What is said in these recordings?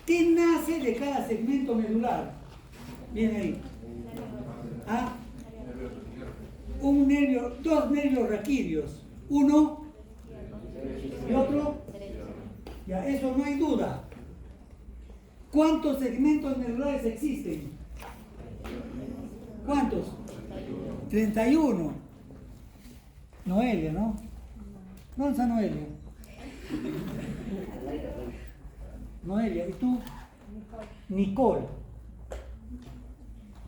¿Qué nace de cada segmento medular? Viene ahí. ¿Ah? Un nervio, dos nervios raquídeos. Uno y otro. Ya, eso no hay duda. ¿Cuántos segmentos medulares existen? ¿Cuántos? 31. Noelia, ¿no? ¿Dónde está Noelia? Noelia, ¿y tú? Nicole.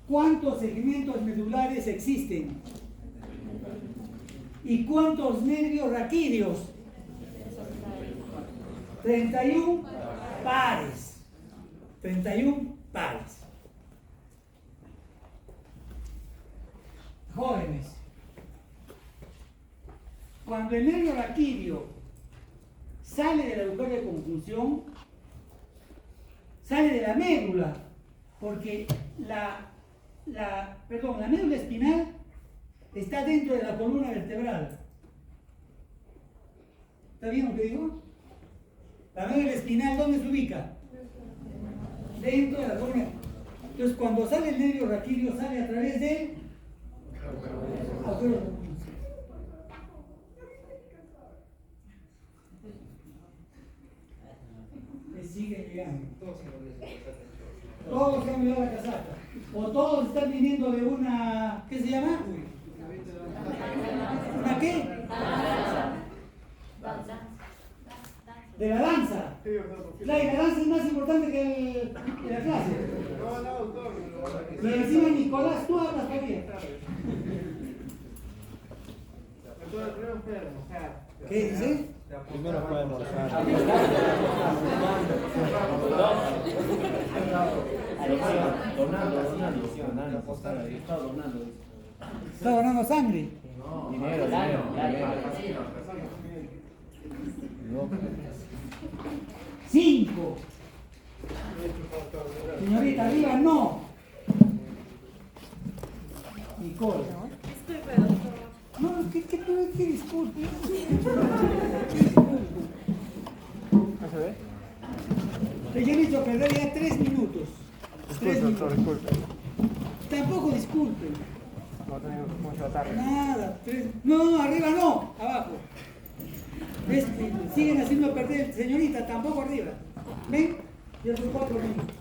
¿Cuántos segmentos medulares existen? ¿Y cuántos nervios raquídeos? 31 pares. 31 pares. Jóvenes, cuando el nervio raquídeo sale del agujero de conjunción, sale de la médula, porque la médula espinal está dentro de la columna vertebral. ¿Está bien lo que digo? La médula espinal, ¿dónde se ubica? Dentro de la columna. Entonces, cuando sale el nervio raquídeo, sale a través del agujero de conjunción. Le sigue llegando. Todos se han olvidado la casaca. O todos están viniendo de una. ¿Qué se llama? ¿Una qué? De la danza. Claro, y la danza es más importante que la clase. Y encima, Nicolás, tú hablas todavía. ¿Qué dice? Primero fue almorzar. Está donando sangre. Dinero. 5. Señorita, arriba no. Nicole. No, ¿qué disculpe? ¿Se ve? Te he dicho perder ya 3 minutos. Disculpe, doctor, disculpe. Tampoco disculpen. No tenemos mucho tarde. Nada. No, arriba no, abajo. ¿Ves? Siguen haciendo perder, señorita, tampoco arriba. ¿Ven? Ya son 4 minutos.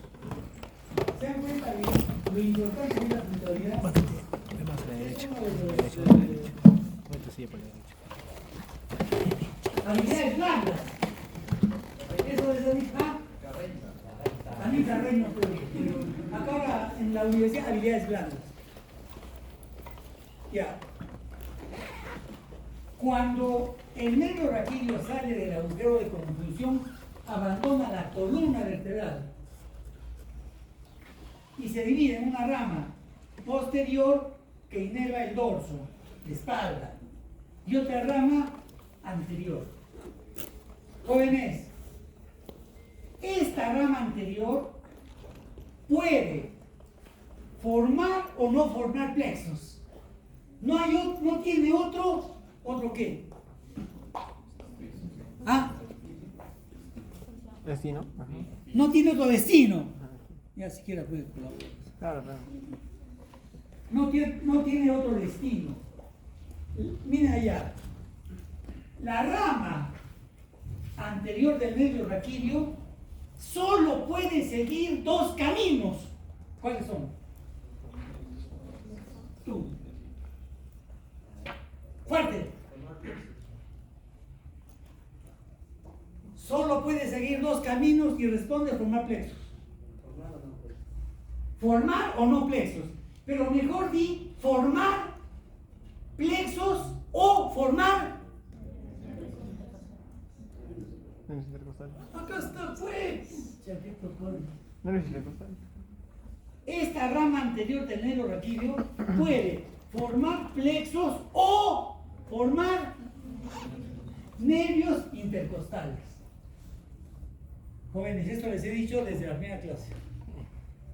¿Se dan cuenta de lo importante de la puntualidad? Más a la derecha. Vuelta sigue por la derecha. Habilidades blandas. Eso es Anita Carreño. Acá ahora en la universidad, habilidades blandas. Ya. Cuando el nervio raquídeo sale del agujero de conjunción, abandona la columna vertebral y se divide en una rama posterior que inerva el dorso, la espalda, y otra rama anterior. Jóvenes, esta rama anterior puede formar o no formar plexos. No tiene otro qué. ¿Ah? Destino. Ajá. No tiene otro destino. Ya siquiera puede colaborar. Claro, claro. No tiene otro destino. Miren allá. La rama anterior del nervio raquídeo solo puede seguir 2 caminos. ¿Cuáles son? Tú. Fuerte. Solo puede seguir 2 caminos y responde a formar plexos. Formar o no plexos. Pero mejor di formar plexos o formar. Nervios intercostales. Acá está, pues. Nervios intercostales. Esta rama anterior del nervio raquídeo puede formar plexos o formar nervios intercostales. Jóvenes, esto les he dicho desde la primera clase.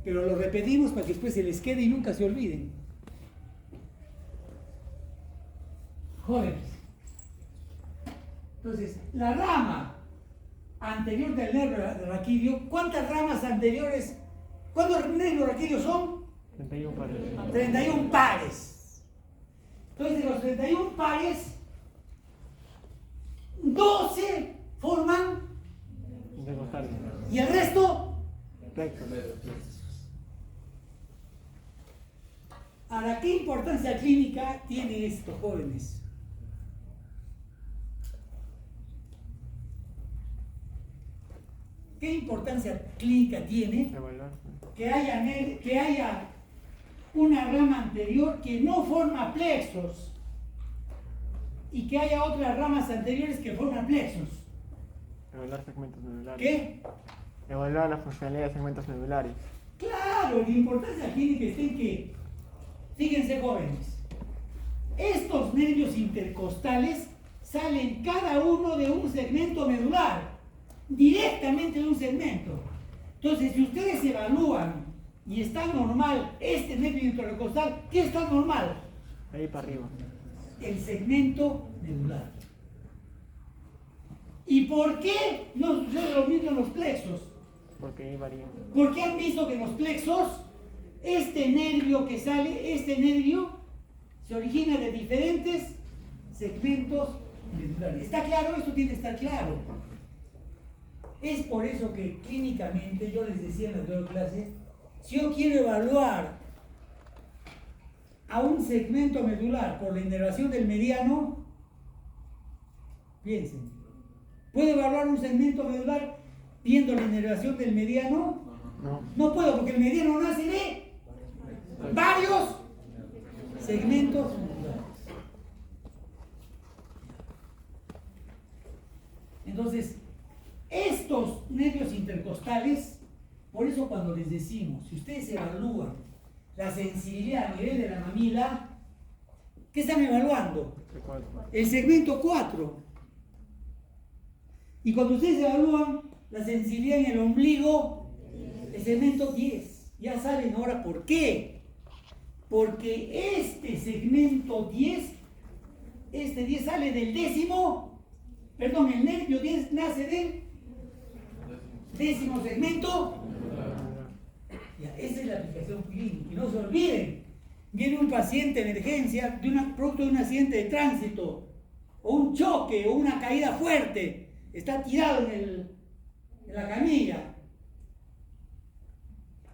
Pero lo repetimos para que después se les quede y nunca se olviden. Jóvenes. Entonces, la rama anterior del nervio raquídeo, ¿cuántas ramas anteriores? ¿Cuántos nervios raquídeos son? 31 pares. 31 pares. Entonces, de los 31 pares, 12 forman Intercostales. y el resto. Recto. Ahora, ¿qué importancia clínica tiene esto, jóvenes? ¿Qué importancia clínica tiene Evaluar. que haya una rama anterior que no forma plexos y que haya otras ramas anteriores que forman plexos? Evaluar segmentos medulares. ¿Qué? Evaluar la funcionalidad de segmentos medulares. Claro, la importancia clínica está en que, fíjense jóvenes, estos nervios intercostales salen cada uno de un segmento medular, directamente de un segmento. Entonces, si ustedes evalúan y está normal este nervio intercostal, ¿qué está normal? Ahí para arriba. El segmento medular. ¿Y por qué no sucede lo mismo en los plexos? Porque ahí varía. Porque han visto que en los plexos, este nervio que sale, este nervio, se origina de diferentes segmentos medulares. ¿Está claro? Esto tiene que estar claro. Es por eso que clínicamente, yo les decía en la anterior clase, si yo quiero evaluar a un segmento medular por la inervación del mediano, piensen, ¿puedo evaluar un segmento medular viendo la inervación del mediano? No. No puedo, porque el mediano nace de varios segmentos medulares. Entonces, estos nervios intercostales, por eso cuando les decimos, si ustedes evalúan la sensibilidad a nivel de la mamila, ¿qué están evaluando? El segmento 4. Y cuando ustedes evalúan la sensibilidad en el ombligo, el segmento 10. Ya saben ahora por qué. Porque este segmento 10, este 10 sale del el nervio 10 nace del décimo segmento. Ya, esa es la aplicación clínica. Y no se olviden, viene un paciente en emergencia producto de un accidente de tránsito, o un choque, o una caída fuerte, está tirado en la camilla,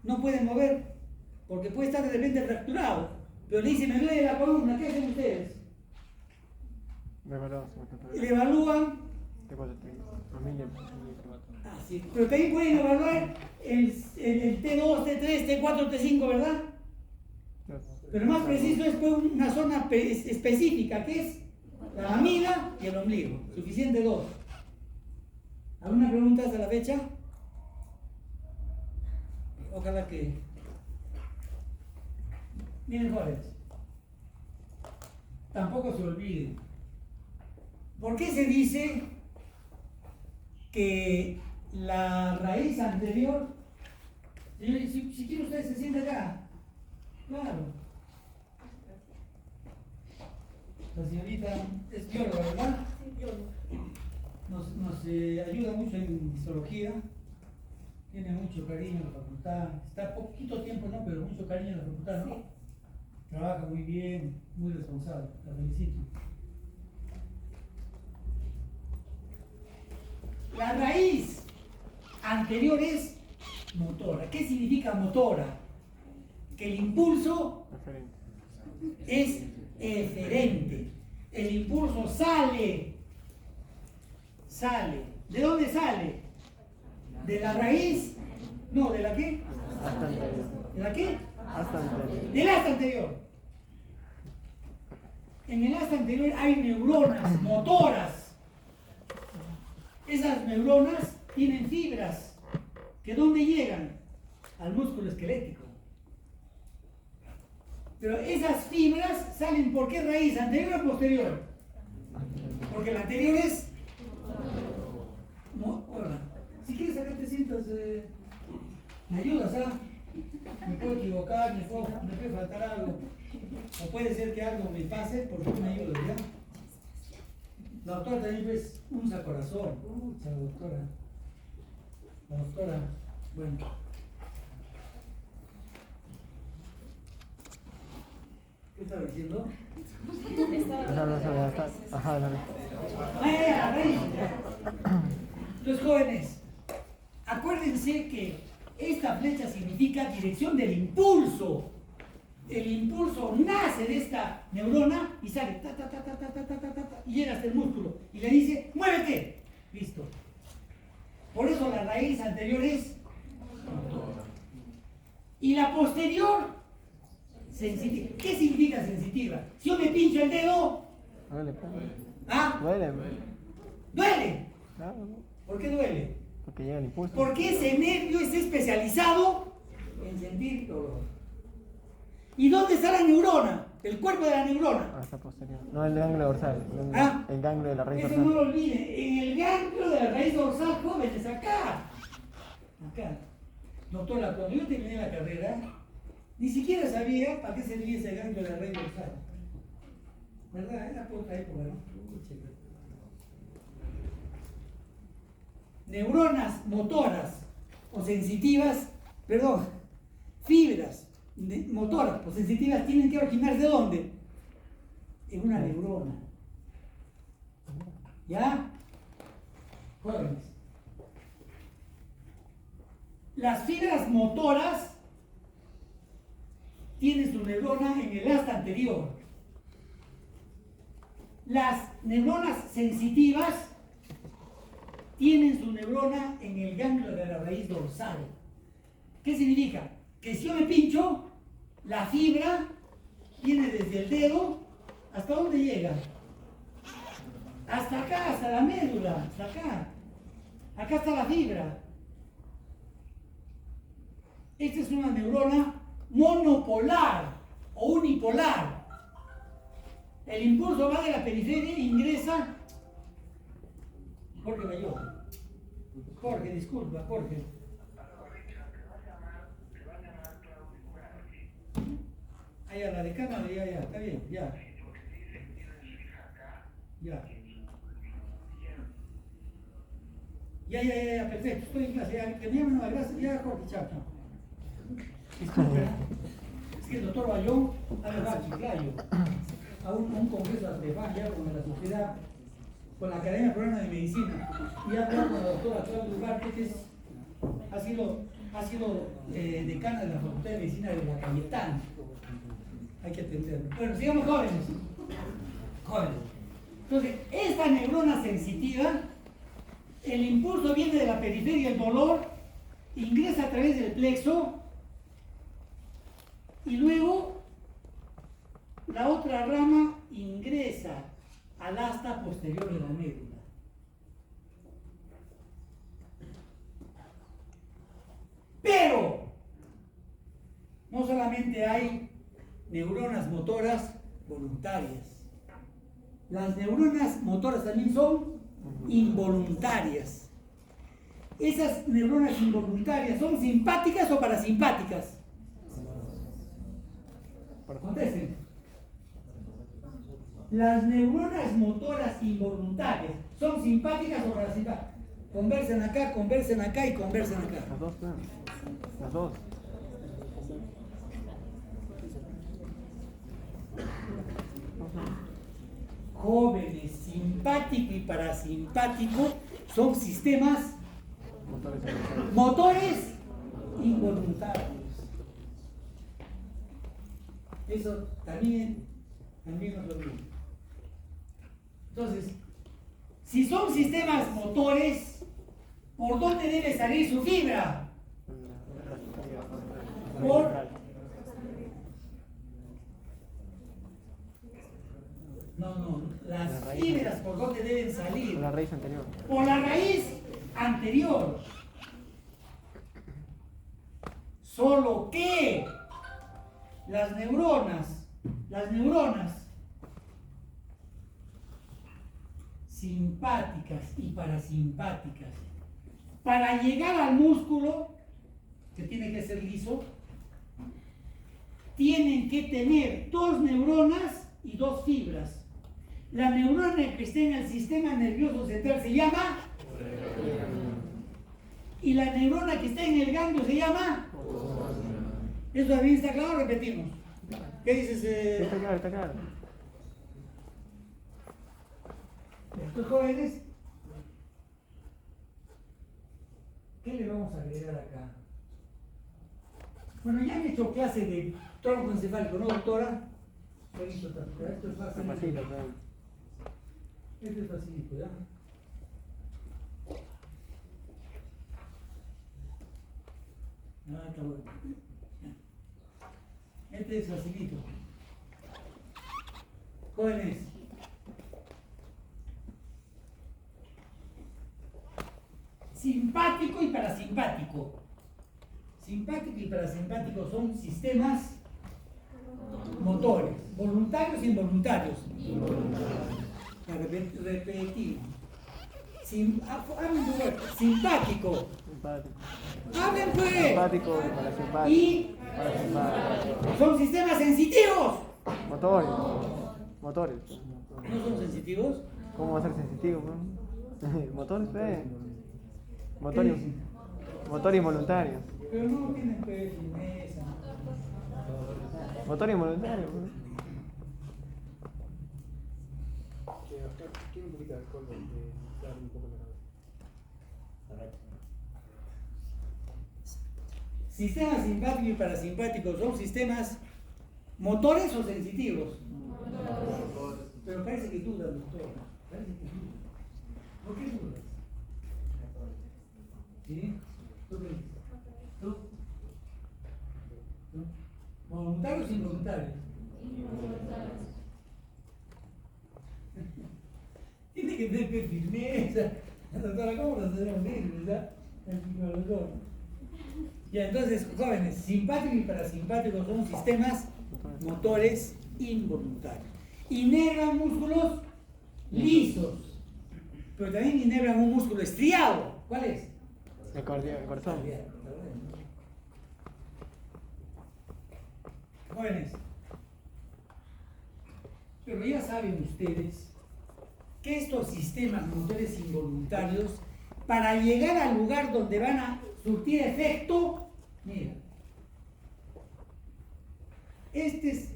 no puede mover, porque puede estar de repente fracturado, pero le dice, me duele la columna, ¿qué hacen ustedes? Le evalúan. Ah, sí. Pero también pueden evaluar el T2, T3, T4, T5, ¿verdad? Pero más preciso es una zona específica, que es la mamila y el ombligo. Suficiente 2. ¿Alguna pregunta hasta la fecha? Ojalá que... Miren, jóvenes, tampoco se olviden. ¿Por qué se dice que la raíz anterior... Si quiere usted se siente acá. Claro. La señorita es bióloga, ¿verdad? Sí, bióloga. Nos ayuda mucho en histología. Tiene mucho cariño en la facultad. Está poquito tiempo, ¿no? Pero mucho cariño en la facultad, ¿no? Sí. Trabaja muy bien, muy responsable. La felicito. La raíz anterior es motora. ¿Qué significa motora? Que el impulso es eferente. El impulso sale. ¿De dónde sale? ¿De la raíz? No, ¿de la qué? ¿De la qué? Del asta anterior. En el asta anterior hay neuronas motoras. Esas neuronas tienen fibras que ¿dónde llegan? Al músculo esquelético. Pero esas fibras salen ¿por qué raíz? ¿Anterior o posterior? Porque la anterior es... No, hola. Si quieres acá te sientas, me ayudas, ¿ah? Me puedo equivocar, me puede faltar algo. O puede ser que algo me pase, por favor me ayudas, ¿ya? La doctora también pues, usa corazón. Mucha doctora. La doctora, bueno. ¿Qué estaba diciendo? Ajá, dale. La raíz. Los jóvenes, acuérdense que esta flecha significa dirección del impulso. El impulso nace de esta neurona y sale ta, ta, ta, ta, ta, ta, ta, ta, ta, y llega hasta el músculo y le dice, ¡muévete! Listo. Por eso la raíz anterior es y la posterior sensitiva. ¿Qué significa sensitiva? Si yo me pincho el dedo, Duele. ¿ah? Duele. ¿Duele? Claro, ¿Por qué duele? porque llega el impulso. Porque ese nervio está especializado en sentir dolor. ¿Y dónde está la neurona? El cuerpo de la neurona. Ah, está posterior. No, el ganglio dorsal. ¿Ah? El ganglio de la raíz Eso dorsal. no lo olviden. En el ganglio de la raíz dorsal, jóvenes, acá. Acá. Doctora, cuando yo terminé la carrera, ni siquiera sabía para qué servía ese ganglio de la raíz dorsal. ¿Verdad? Era por otra época, ¿no? Neuronas motoras o sensitivas, perdón, fibras motoras o sensitivas tienen que originarse ¿de dónde? En una neurona. ¿Ya? Jóvenes. Las fibras motoras tienen su neurona en el asta anterior. Las neuronas sensitivas tienen su neurona en el ganglio de la raíz dorsal. ¿Qué significa? Que si yo me pincho, la fibra viene desde el dedo, ¿hasta dónde llega? Hasta acá, hasta la médula, hasta acá. Acá está la fibra. Esta es una neurona monopolar o unipolar. El impulso va de la periferia e ingresa. Jorge Mayor. Jorge, disculpa, Jorge. Ahí a la decana, ya, está bien, ya. Ya, perfecto, estoy en clase, ya, que me llamen a la clase, ya, Jorge, chao. Disculpe, es que el doctor Bayón va a Chiclayo, a un congreso de FAN ya con la sociedad, con la Academia Peruana de Medicina, y ha hablado con la doctora Claudia Ugarte, que ha sido decana de la Facultad de Medicina de la Cayetana. Hay que atenderlo. Bueno, sigamos jóvenes. Entonces, esta neurona sensitiva, el impulso viene de la periferia, el dolor ingresa a través del plexo y luego la otra rama ingresa al asta posterior de la médula. Pero no solamente hay neuronas motoras voluntarias. Las neuronas motoras también son involuntarias. Esas neuronas involuntarias son simpáticas o parasimpáticas. Contesten. Las neuronas motoras involuntarias son simpáticas o parasimpáticas. Conversen acá y conversen acá. Las dos, claro. Las dos. Jóvenes, simpático y parasimpático son sistemas motores involuntarios. Eso también nos lo digo. Entonces, si son sistemas motores, ¿por dónde debe salir su fibra? Las fibras, ¿por dónde deben salir? Por la raíz anterior. Por la raíz anterior. Solo que las neuronas simpáticas y parasimpáticas, para llegar al músculo, que tiene que ser liso, tienen que tener dos neuronas y dos fibras. La neurona que está en el sistema nervioso central se llama Y la neurona que está en el ganglio se llama. ¿Eso también está claro? Repetimos. ¿Qué dices? Está claro, está claro. Estos jóvenes, ¿qué le vamos a agregar acá? Bueno, ya han hecho clase de tronco encefálico, ¿no, doctora? Esto es fácil. Este es facilito, ¿ya? Ah, está bueno. Este es facilito. Jóvenes. Simpático y parasimpático. Simpático y parasimpático son sistemas motores, voluntarios e involuntarios. Repetir. Simpático. Hablen pues. Simpático, parasimpático. Y son sistemas sensitivos. Motores. Motores. ¿No son sensitivos? ¿Cómo va a ser sensitivo? Motores, Motores. Motores involuntarios. Pero no tienen firmeza. Motores involuntarios. Quiero un poquito de alcohol, dar un poco la cabeza. Sistemas simpáticos y parasimpáticos son sistemas motores o sensitivos. Pero parece que dudas, doctor. Parece que dudas. ¿Por qué dudas? ¿Sí? ¿Tú qué dices? ¿Tú? ¿Tú? ¿Voluntarios o involuntarios? Tiene que tener firmeza. Doctora, ¿cómo nos tenemos bien, verdad? Ya, entonces, jóvenes, simpáticos y parasimpáticos son sistemas motores involuntarios. Inervan músculos lisos, pero también inervan un músculo estriado. ¿Cuál es? El corazón. Jóvenes, pero ya saben ustedes que estos sistemas motores involuntarios, para llegar al lugar donde van a surtir efecto, mira, este es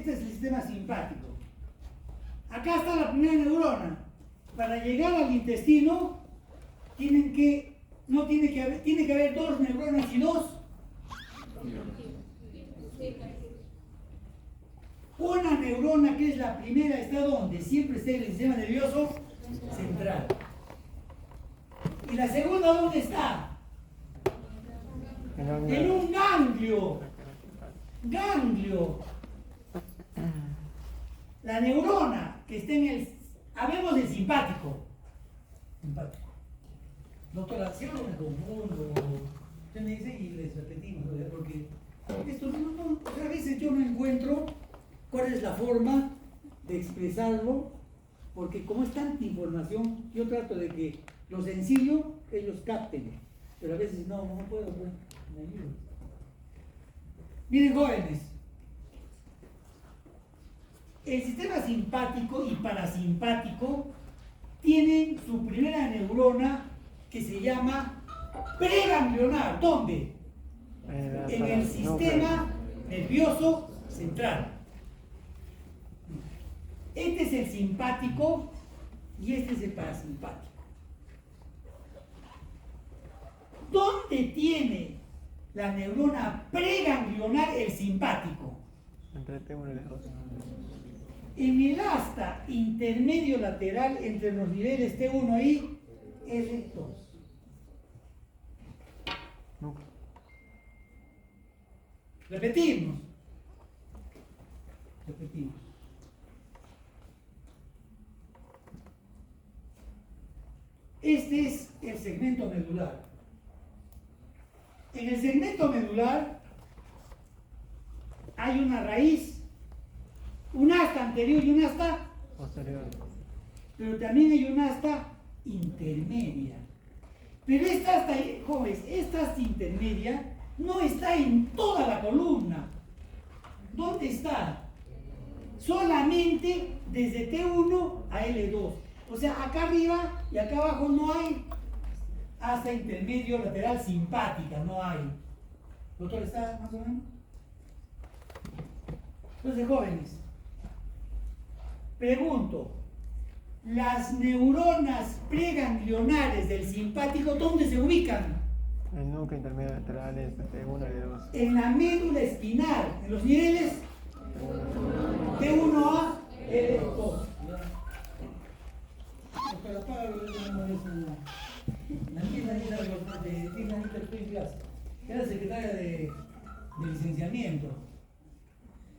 el sistema simpático. Acá está la primera neurona. Para llegar al intestino, tiene que haber dos neuronas y dos. Una neurona que es la primera está donde siempre está en el sistema nervioso central. ¿Y la segunda dónde está? En un ganglio. Ganglio. La neurona que está en el... Hablemos del simpático. Simpático. Doctora, si no me confundo, usted me dice y les repetimos, ¿verdad? Porque esto a veces yo no encuentro cuál es la forma de expresarlo, porque como es tanta información, yo trato de que lo sencillo ellos capten, pero a veces no puedo, pues, me ayudo. Miren, jóvenes, el sistema simpático y parasimpático tienen su primera neurona que se llama preganglionar. ¿Dónde? En el sistema nervioso central. Este es el simpático y este es el parasimpático. ¿Dónde tiene la neurona preganglionar el simpático? Entre T1 y T2. En el asta intermedio lateral entre los niveles T1 y R2. Núcleo. Repetimos. Este es el segmento medular. En el segmento medular hay una raíz, un asta anterior y un asta Posterior. pero también hay una asta intermedia. Pero esta asta, jóvenes, esta asta intermedia no está en toda la columna. ¿Dónde está? Solamente desde T1 a L2. O sea, acá arriba y acá abajo no hay hasta intermedio lateral simpática, no hay. ¿Doctor está más o menos? Entonces, jóvenes, pregunto, las neuronas preganglionares del simpático, ¿dónde se ubican? El núcleo intermedio lateral es T1 y T2. En la médula espinal, en los niveles T1A, L2. Pero apágalo, la niña era secretaria de licenciamiento.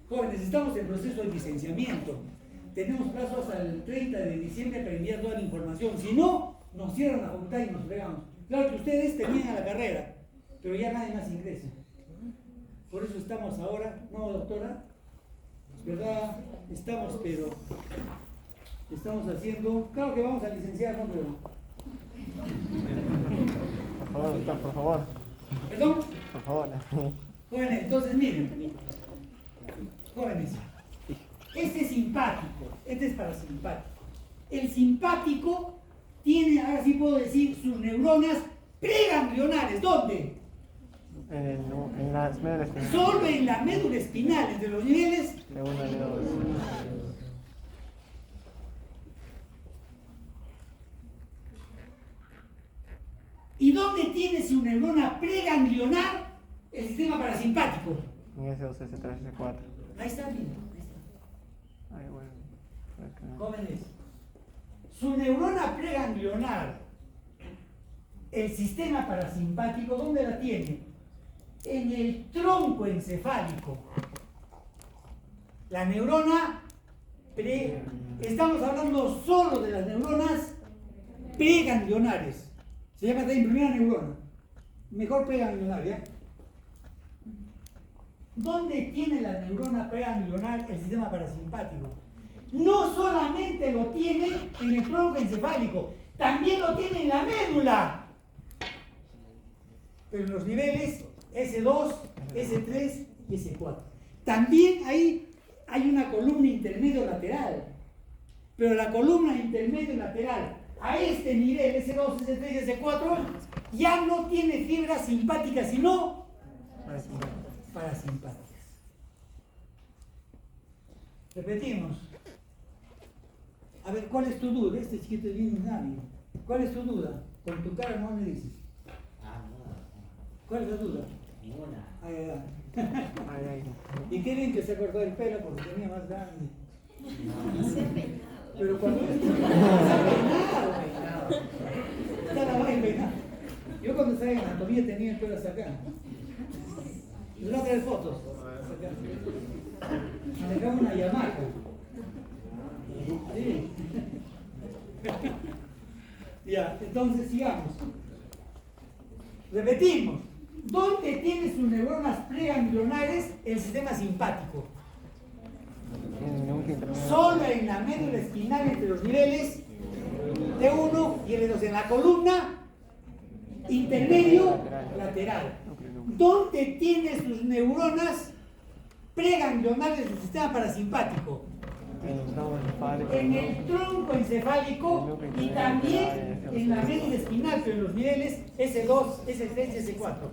Jóvenes, estamos en proceso de licenciamiento. Tenemos plazo hasta el 30 de diciembre para enviar toda la información. Si no, nos cierran la facultad y nos fregamos. Claro que ustedes terminan la carrera, pero ya nadie más ingresa. Por eso estamos ahora, ¿no, doctora? ¿Verdad? Estamos haciendo, claro que vamos a licenciar, ¿no? Pero... Por favor, doctor, por favor. ¿Perdón? Por favor. Jóvenes, entonces miren. Jóvenes, este es simpático, este es parasimpático. El simpático tiene, ahora sí puedo decir, sus neuronas preganglionares. ¿Dónde? En las médulas espinales. Solo en la médula espinal, entre los niveles T1 y T2. ¿Y dónde tiene su neurona preganglionar el sistema parasimpático? En S2, S3, S4. Ahí está, mira, ahí está. Ay, bueno. Jóvenes, su neurona preganglionar, el sistema parasimpático, ¿dónde la tiene? En el tronco encefálico. La neurona estamos hablando solo de las neuronas preganglionares. Se llama también primera neurona. Mejor preganglionar, ¿ya? ¿Dónde tiene la neurona preganglionar el sistema parasimpático? No solamente lo tiene en el tronco encefálico, también lo tiene en la médula. Pero en los niveles S2, S3 y S4. También ahí hay una columna intermedio lateral. Pero la columna intermedio lateral a este nivel, S2, S3 y S4, ya no tiene fibras simpáticas, sino parasimpáticas. Repetimos. A ver, ¿cuál es tu duda? Este chiquito es bien sabio. ¿Cuál es tu duda? Con tu cara no me dices. ¿Cuál es la duda? Ninguna. Ay, ay, Ay, ay. y qué bien que se cortó el pelo porque tenía más grande. Pero cuando es peinado. Está la vaina peinada. Yo cuando estaba en anatomía tenía el pelo hasta acá. Les voy a traer fotos. Me dejaba una Yamaha. Sí. Ya, entonces sigamos. Repetimos. ¿Dónde tiene sus neuronas preganglionares el sistema simpático? En el núcleo intermedio. Solo en la médula espinal entre los niveles T1 y L2, en la columna intermedio lateral. ¿Dónde tiene sus neuronas preganglionares del sistema parasimpático? En el tronco encefálico y también en la médula espinal, pero en los niveles S2, S3 y S4.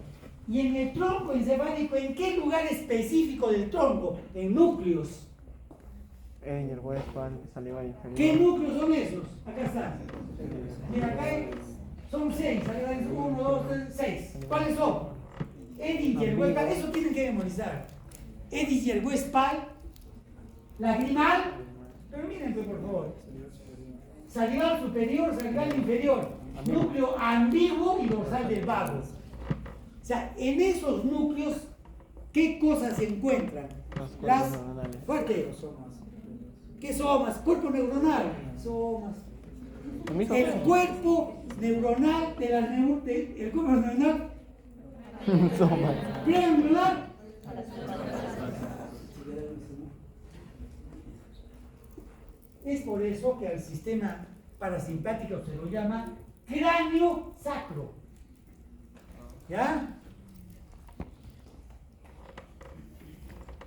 Y en el tronco encefálico, ¿en qué lugar específico del tronco? En núcleos. En el hueso saliva inferior. ¿Qué núcleos son esos? Acá están. Mira, acá son 6. Acá hay 1, 2, 3, 6. ¿Cuáles son? Edinger-Westphal. Eso tienen que memorizar. Edinger-Westphal. Lagrimal. Pero miren, pues, por favor. Salival superior, salival inferior. Núcleo ambiguo y dorsal del vago. O sea, en esos núcleos, ¿qué cosas se encuentran? Las fuerte. ¿Qué somas? Cuerpo neuronal. Somas. El cuerpo neuronal de la el cuerpo neuronal preangular. Es por eso que al sistema parasimpático se lo llama cráneo sacro. ¿Ya?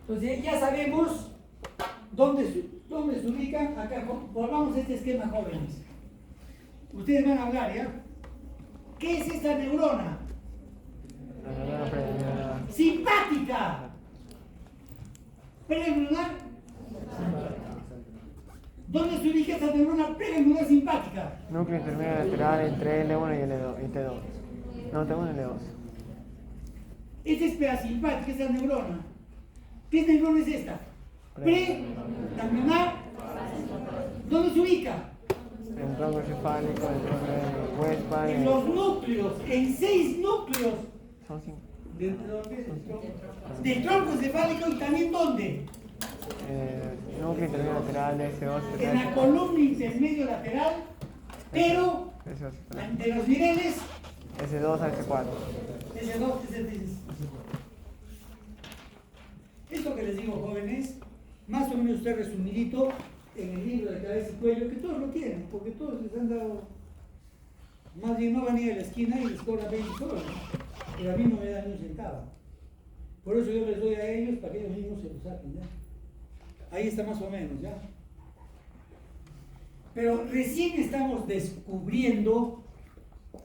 Entonces ya sabemos dónde se ubican. Acá volvamos a este esquema, jóvenes. Ustedes van a hablar, ¿ya? ¿Qué es esta neurona? La neurona preganglionar. Simpática. Preganglionar. ¿Dónde se ubica esta neurona preganglionar simpática? Núcleo intermedio lateral entre L1 y L2 y T2. No, T1 y L2. Esta es parasimpática, esta neurona. ¿Qué neurona es esta? Preganglionar. ¿Dónde se ubica? El tronco encefálico, el tronco de Westphal. En los núcleos, en 6 núcleos. Son 5. Del tronco encefálico y también ¿dónde? Núcleo intermedio lateral de S2. En la columna intermedio lateral, pero de los niveles S2 a S4. S2, S3. Esto que les digo, jóvenes, más o menos usted resumidito en el libro de cabeza y cuello, que todos lo tienen, porque todos les han dado, más bien no van a ir a la esquina y les cobran 20 soles, pero a mí no me dan ni un centavo. Por eso yo les doy a ellos para que ellos mismos se lo saquen, ¿ya? Ahí está más o menos, ¿ya? Pero recién estamos descubriendo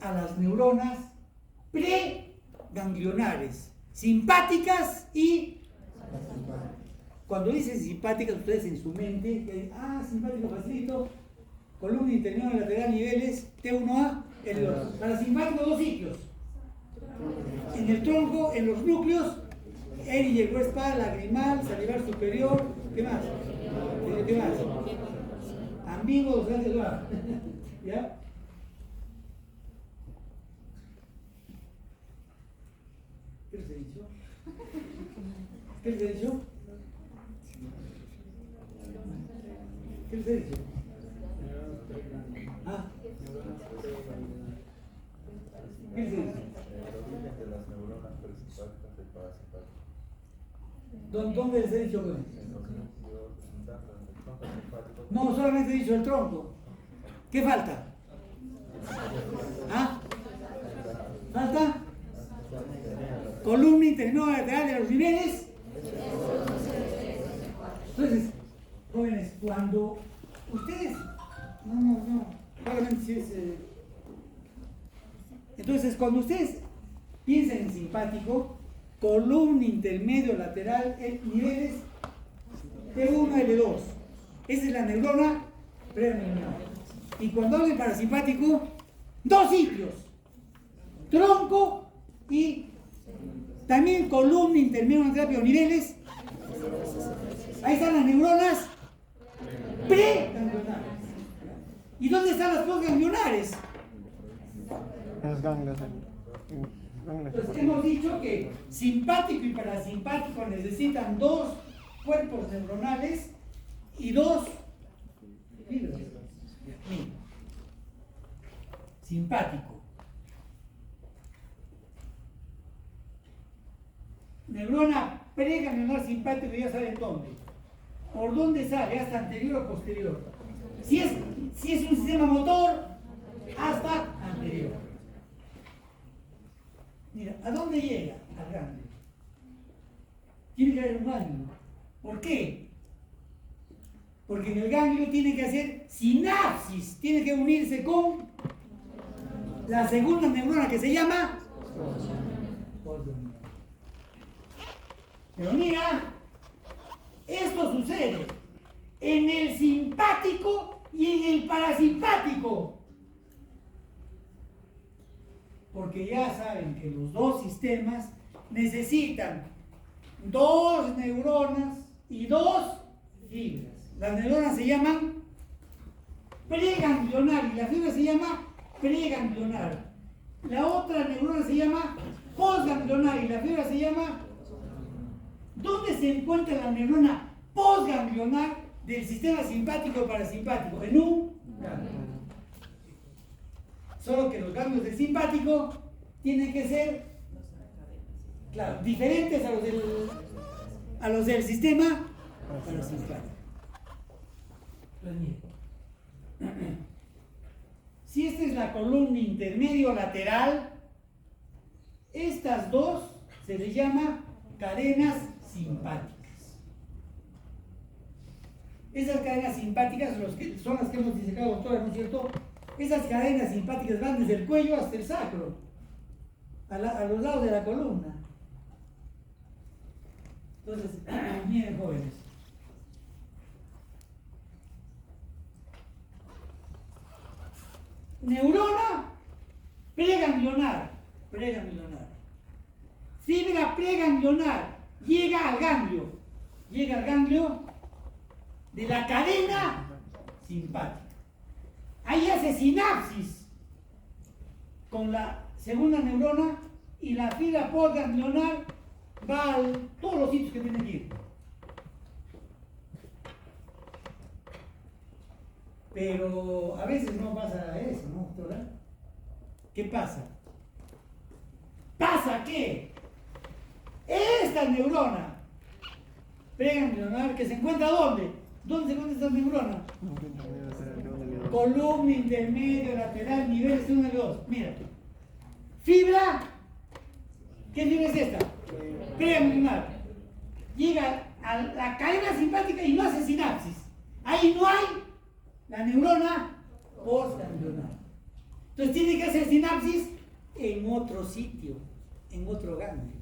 a las neuronas preganglionares, simpáticas y... Cuando dicen simpáticas, ustedes en su mente, simpático facilito, columna intermedio lateral, niveles, T1A, en los parasimpáticos 2 sitios. En el tronco, en los núcleos, Erige, Westphal, lagrimal, salivar superior, ¿qué más? ¿Qué más? Ambiguo, dos grandes, ¿ya? ¿Qué les he dicho? ¿Qué les he dicho? ¿Qué les he dicho? ¿Ah? ¿Qué les he dicho? ¿Dónde les he dicho? No, solamente he dicho el tronco. ¿Qué falta? ¿Ah? ¿Falta? Columna intermedia lateral de los niveles. Entonces, jóvenes, cuando ustedes... No, claramente sí es... Entonces, cuando ustedes piensan en simpático, columna intermedio lateral, niveles T1, L2. Esa es la neurona preganglionar. Y cuando hablan parasimpático, 2 sitios: tronco y también columna intermedio lateral, niveles. Ahí están las neuronas preganglionares. ¿Y dónde están las postganglionares? En los ganglios. Entonces hemos dicho que simpático y parasimpático necesitan 2 cuerpos neuronales y 2 fibras. Simpático. Neurona preganglionar simpático, ya saben dónde. ¿Por dónde sale? ¿Hasta anterior o posterior? Si es un sistema motor, hasta anterior. Mira, ¿a dónde llega? Al ganglio. Tiene que haber un ganglio. ¿Por qué? Porque en el ganglio tiene que hacer sinapsis, tiene que unirse con la segunda neurona que se llama postganglionar. Pero mira, esto sucede en el simpático y en el parasimpático. Porque ya saben que los 2 sistemas necesitan 2 neuronas y 2 fibras. Las neuronas se llaman preganglionar y la fibra se llama preganglionar. La otra neurona se llama postganglionar y la fibra se llama... ¿Dónde se encuentra la neurona postganglionar del sistema simpático o parasimpático? En un ganglio. Solo que los ganglios del simpático tienen que ser, claro, diferentes a los del sistema parasimpático. Pues miren, si esta es la columna intermedio lateral, estas 2 se les llama cadenas simpáticas. Esas cadenas simpáticas son las que hemos disecado, doctora, ¿no es cierto? Esas cadenas simpáticas van desde el cuello hasta el sacro, a los lados de la columna. Entonces, miren jóvenes. Neurona preganglionar. Fibra preganglionar llega al ganglio de la cadena simpática. Ahí hace sinapsis con la segunda neurona y la fibra postganglionar va a todos los sitios que tiene que ir. Pero a veces no pasa eso, ¿no, doctora? ¿Qué pasa? Pasa que esta neurona preganglionar que se encuentra ¿dónde? ¿Dónde se encuentra esta neurona? Columna, intermedio, lateral, niveles 1 y 2. Mira. Fibra. ¿Qué fibra es esta? Preganglionar. Llega a la cadena simpática y no hace sinapsis. Ahí no hay la neurona postganglionar. Entonces tiene que hacer sinapsis en otro sitio, en otro ganglio.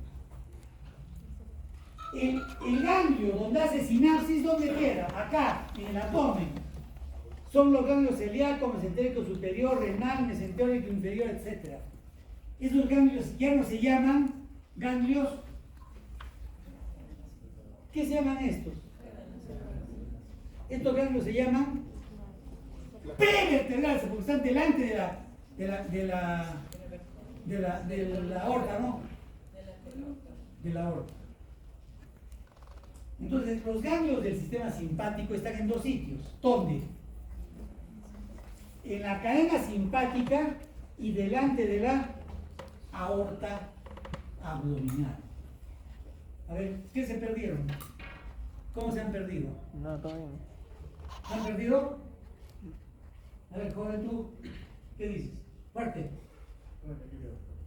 El ganglio donde hace sinapsis, ¿dónde queda? Acá, en el abdomen. Son los ganglios celíacos, mesentérico superior, renal, mesentérico inferior, etc. Esos ganglios ya no se llaman ganglios. ¿Qué se llaman estos? Estos ganglios se llaman prevertebrales, porque están delante de la aorta, ¿no? De la aorta. Entonces, los ganglios del sistema simpático están en dos sitios. ¿Dónde? En la cadena simpática y delante de la aorta abdominal. A ver, ¿qué se perdieron? ¿Cómo se han perdido? No, todo bien. ¿Se han perdido? A ver, joven, tú, ¿qué dices? Fuerte.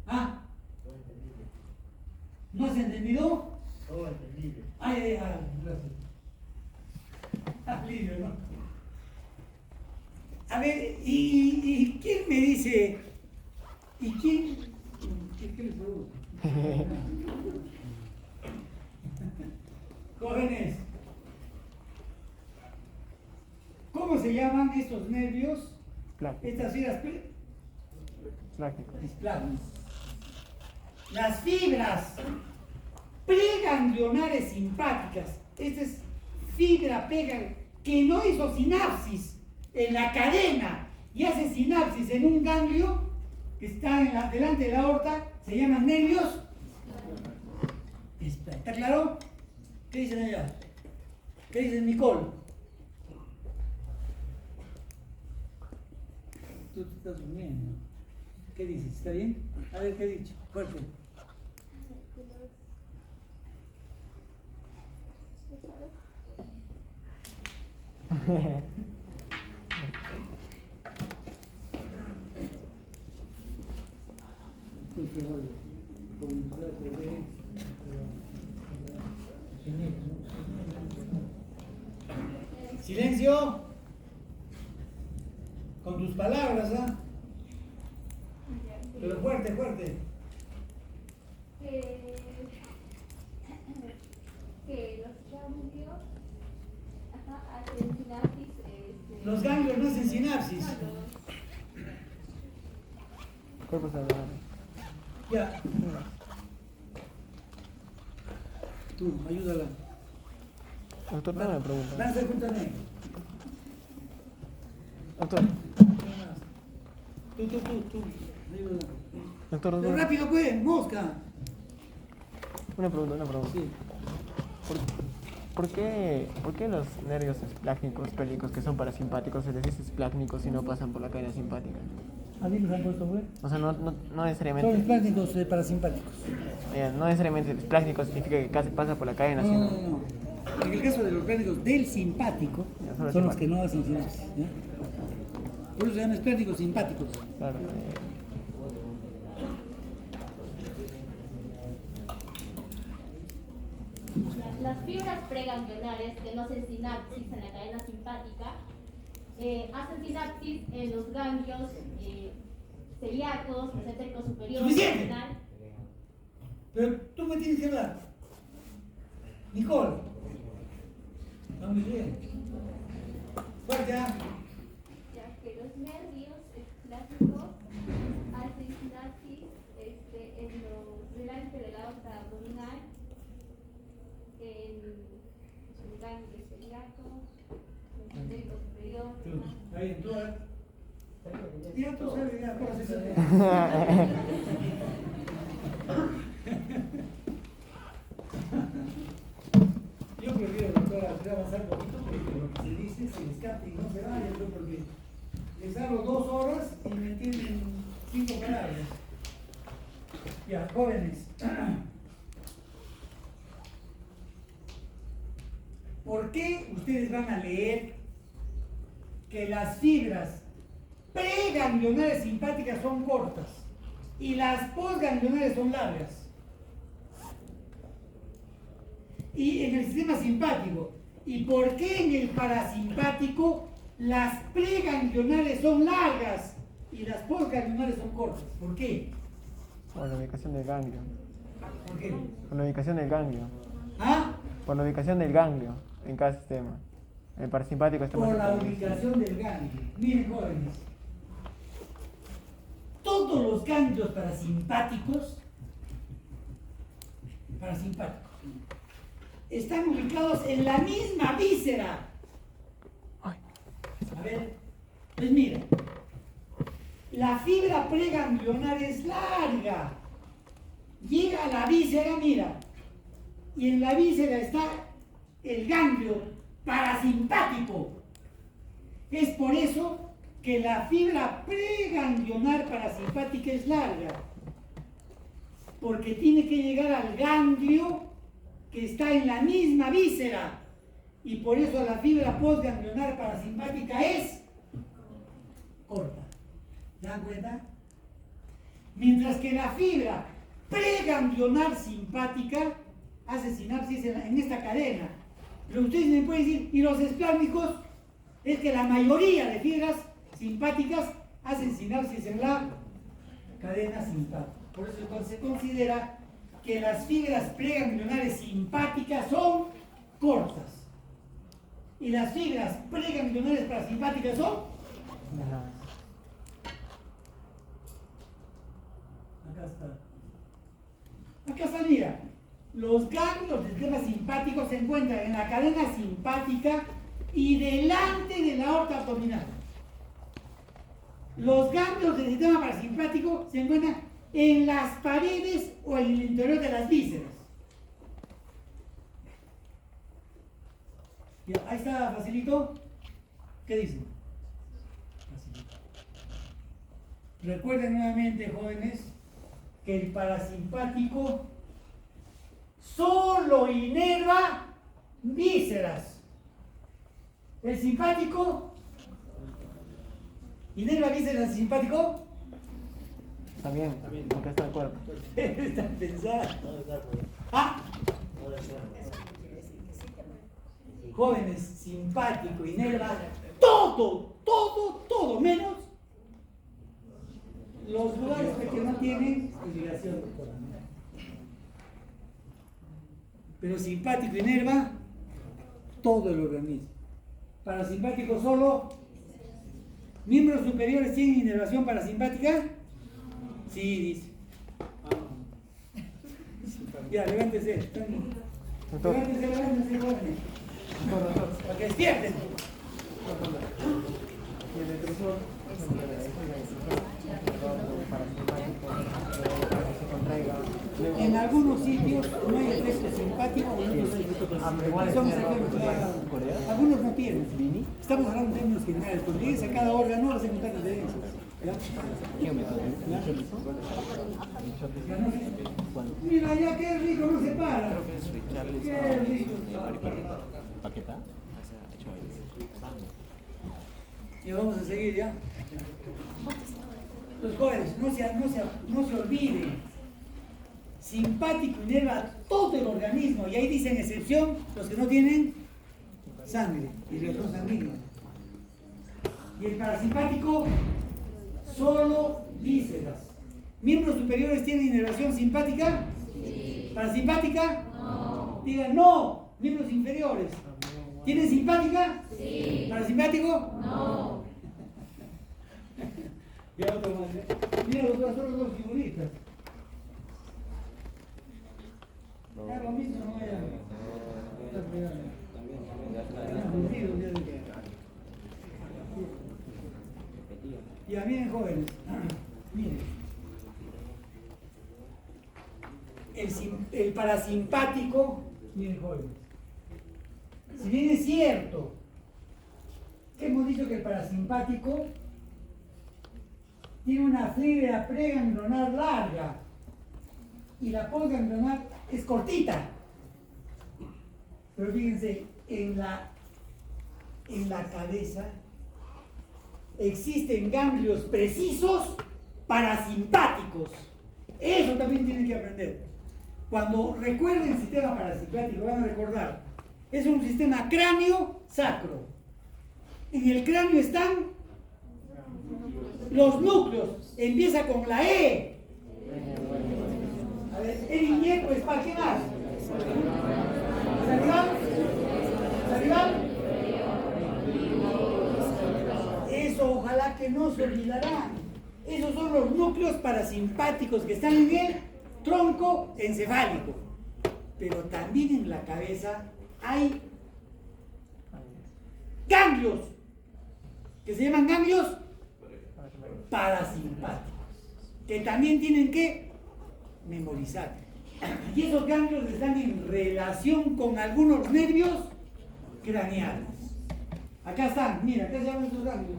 ¿Ah? ¿No has entendido? Todo entendible. Ay, gracias. Alivio, ¿no? A ver, ¿y quién me dice? ¿Y quién? ¿Qué les pregunto? Jóvenes, ¿cómo se llaman estos nervios? Estas fibras esplácnicas. Las fibras preganglionares simpáticas. Esta es fibra que no hizo sinapsis en la cadena y hace sinapsis en un ganglio que está delante de la aorta, se llaman nervios. ¿Está claro? ¿Qué dicen allá? ¿Qué dicen, Nicole? Tú te estás durmiendo. ¿Qué dices? ¿Está bien? A ver, ¿qué he dicho? Fuerte. Silencio. Con tus palabras, ¿ah? Pero fuerte, fuerte. Que los ganglios hacen sinapsis. Los ganglios no hacen sinapsis. Cuerpo cerebral. Ya. Tú, ayúdala. Doctor, no me pregunta. Van a hacer juntas negras. Doctor, Tú. Ayúdala. doctor, Pero rápido, pues, mosca. Una pregunta. Sí. ¿Por qué los nervios esplácnicos pélvicos que son parasimpáticos se les dice esplácnicos y no pasan por la cadena simpática? ¿A mí nos han puesto, güey? O sea, no Son necesariamente. esplácnicos parasimpáticos. No necesariamente esplácnico significa que casi pasa por la cadena, No, sino. no, no. En el caso de los esplácnicos del simpático, Ya, son los que no hacen sinapsis. ¿Ya? Por eso se llaman esplácnicos simpáticos. Claro. Las fibras preganglionares que no hacen sinapsis en la cadena simpática hacen sinapsis en los ganglios celíacos, mesentérico superior, ¡Suficiente! renal. Pero tú me tienes que hablar. Nicole. Está muy bien. Fuerte, ¿ah? Ya que los nervios espláticos hacen sinapsis en los delante de la aorta abdominal, en el ganglio celíaco, mesentérico superior, renal. Está bien, tú, ¿eh? Ya tú sabes, ya, ¿cómo se hace? Yo prefiero, doctora, avanzar un poquito porque lo que se dice se escape y no se vaya, yo porque les hago 2 horas y me entienden 5 palabras. Ya, jóvenes. ¿Por qué ustedes van a leer que las fibras preganglionares simpáticas son cortas y las postganglionares son largas? Y en el sistema simpático. ¿Y por qué en el parasimpático las preganglionares son largas y las postganglionares son cortas? ¿Por qué? Por la ubicación del ganglio. ¿Por qué? Por la ubicación del ganglio. ¿Ah? Por la ubicación del ganglio en cada sistema. El parasimpático está más Por la cerca del- ubicación del ganglio. Miren, jóvenes. Todos los ganglios parasimpáticos están ubicados en la misma víscera. A ver, pues mira, la fibra preganglionar es larga, llega a la víscera, mira, y en la víscera está el ganglio parasimpático. Es por eso que la fibra preganglionar parasimpática es larga, porque tiene que llegar al ganglio que está en la misma víscera, y por eso la fibra postganglionar parasimpática es corta. ¿Se dan cuenta? Mientras que la fibra preganglionar simpática hace sinapsis en esta cadena. Pero ustedes me pueden decir, ¿y los esplánicos? Es que la mayoría de fibras simpáticas hacen sinapsis en la cadena simpática. Por eso entonces se considera que las fibras preganglionares simpáticas son cortas y las fibras preganglionares parasimpáticas son largas. Acá está, mira, los ganglios del sistema simpático se encuentran en la cadena simpática y delante de la aorta abdominal. Los ganglios del sistema parasimpático se encuentran en las paredes o en el interior de las vísceras. Ya, ahí está, facilito. ¿Qué dice? Facilito. Recuerden nuevamente, jóvenes, que el parasimpático solo inerva vísceras. El simpático inerva vísceras, el simpático También, porque está el cuerpo. está pensado. No debe ser, pues. Ah, No debe ser. jóvenes, simpático, inerva todo, menos los lugares que no tienen irrigación. Pero simpático inerva todo el organismo. Parasimpático solo. ¿Miembros superiores tienen inervación parasimpática? Sí, dice. Ya, levántese. Doctor. Levántese, jóvenes. Para que despierten. Y el depresor se contraiga. En algunos sitios no hay efecto simpático, en otros hay efecto parasimpático. Son ejemplos, algunos no tienen. Estamos hablando en términos generales. Cuando llegues a cada órgano vas a encontrar diferencias. ¿Ya? Mira, ya qué rico, no se para. Qué rico. ¿Paqueta? Y vamos a seguir ya. Los jóvenes, no se olviden. Simpático inerva todo el organismo. Y ahí dicen excepción los que no tienen sangre y reacción sanguínea. Y el parasimpático, solo vísceras. ¿Miembros superiores tienen inervación simpática? Sí. ¿Parasimpática? No. Digan no. ¿Miembros inferiores tienen simpática? Sí. ¿Parasimpático? No. Ya otro más. Mira, los dos son los dos figuritas. Ya lo mismo, no vaya. Ya miren, jóvenes. Miren. El parasimpático, miren, jóvenes. Si bien es cierto que hemos dicho que el parasimpático tiene una fibra preganglionar larga y la postganglionar es cortita. Pero fíjense, en la cabeza existen ganglios precisos parasimpáticos. Eso también tienen que aprender. Cuando recuerden el sistema parasimpático, van a recordar, es un sistema cráneo-sacro. En el cráneo están los núcleos. Empieza con la E. A ver, el Iñé, pues, ¿para qué más? ¿Salival? ¿Salival? Eso ojalá que no se olvidarán. Esos son los núcleos parasimpáticos que están en el tronco encefálico. Pero también en la cabeza hay ganglios, que se llaman ganglios parasimpáticos, que también tienen que memorizar. Y esos ganglios están en relación con algunos nervios craneales. Acá están, mira, acá se llaman estos ganglios.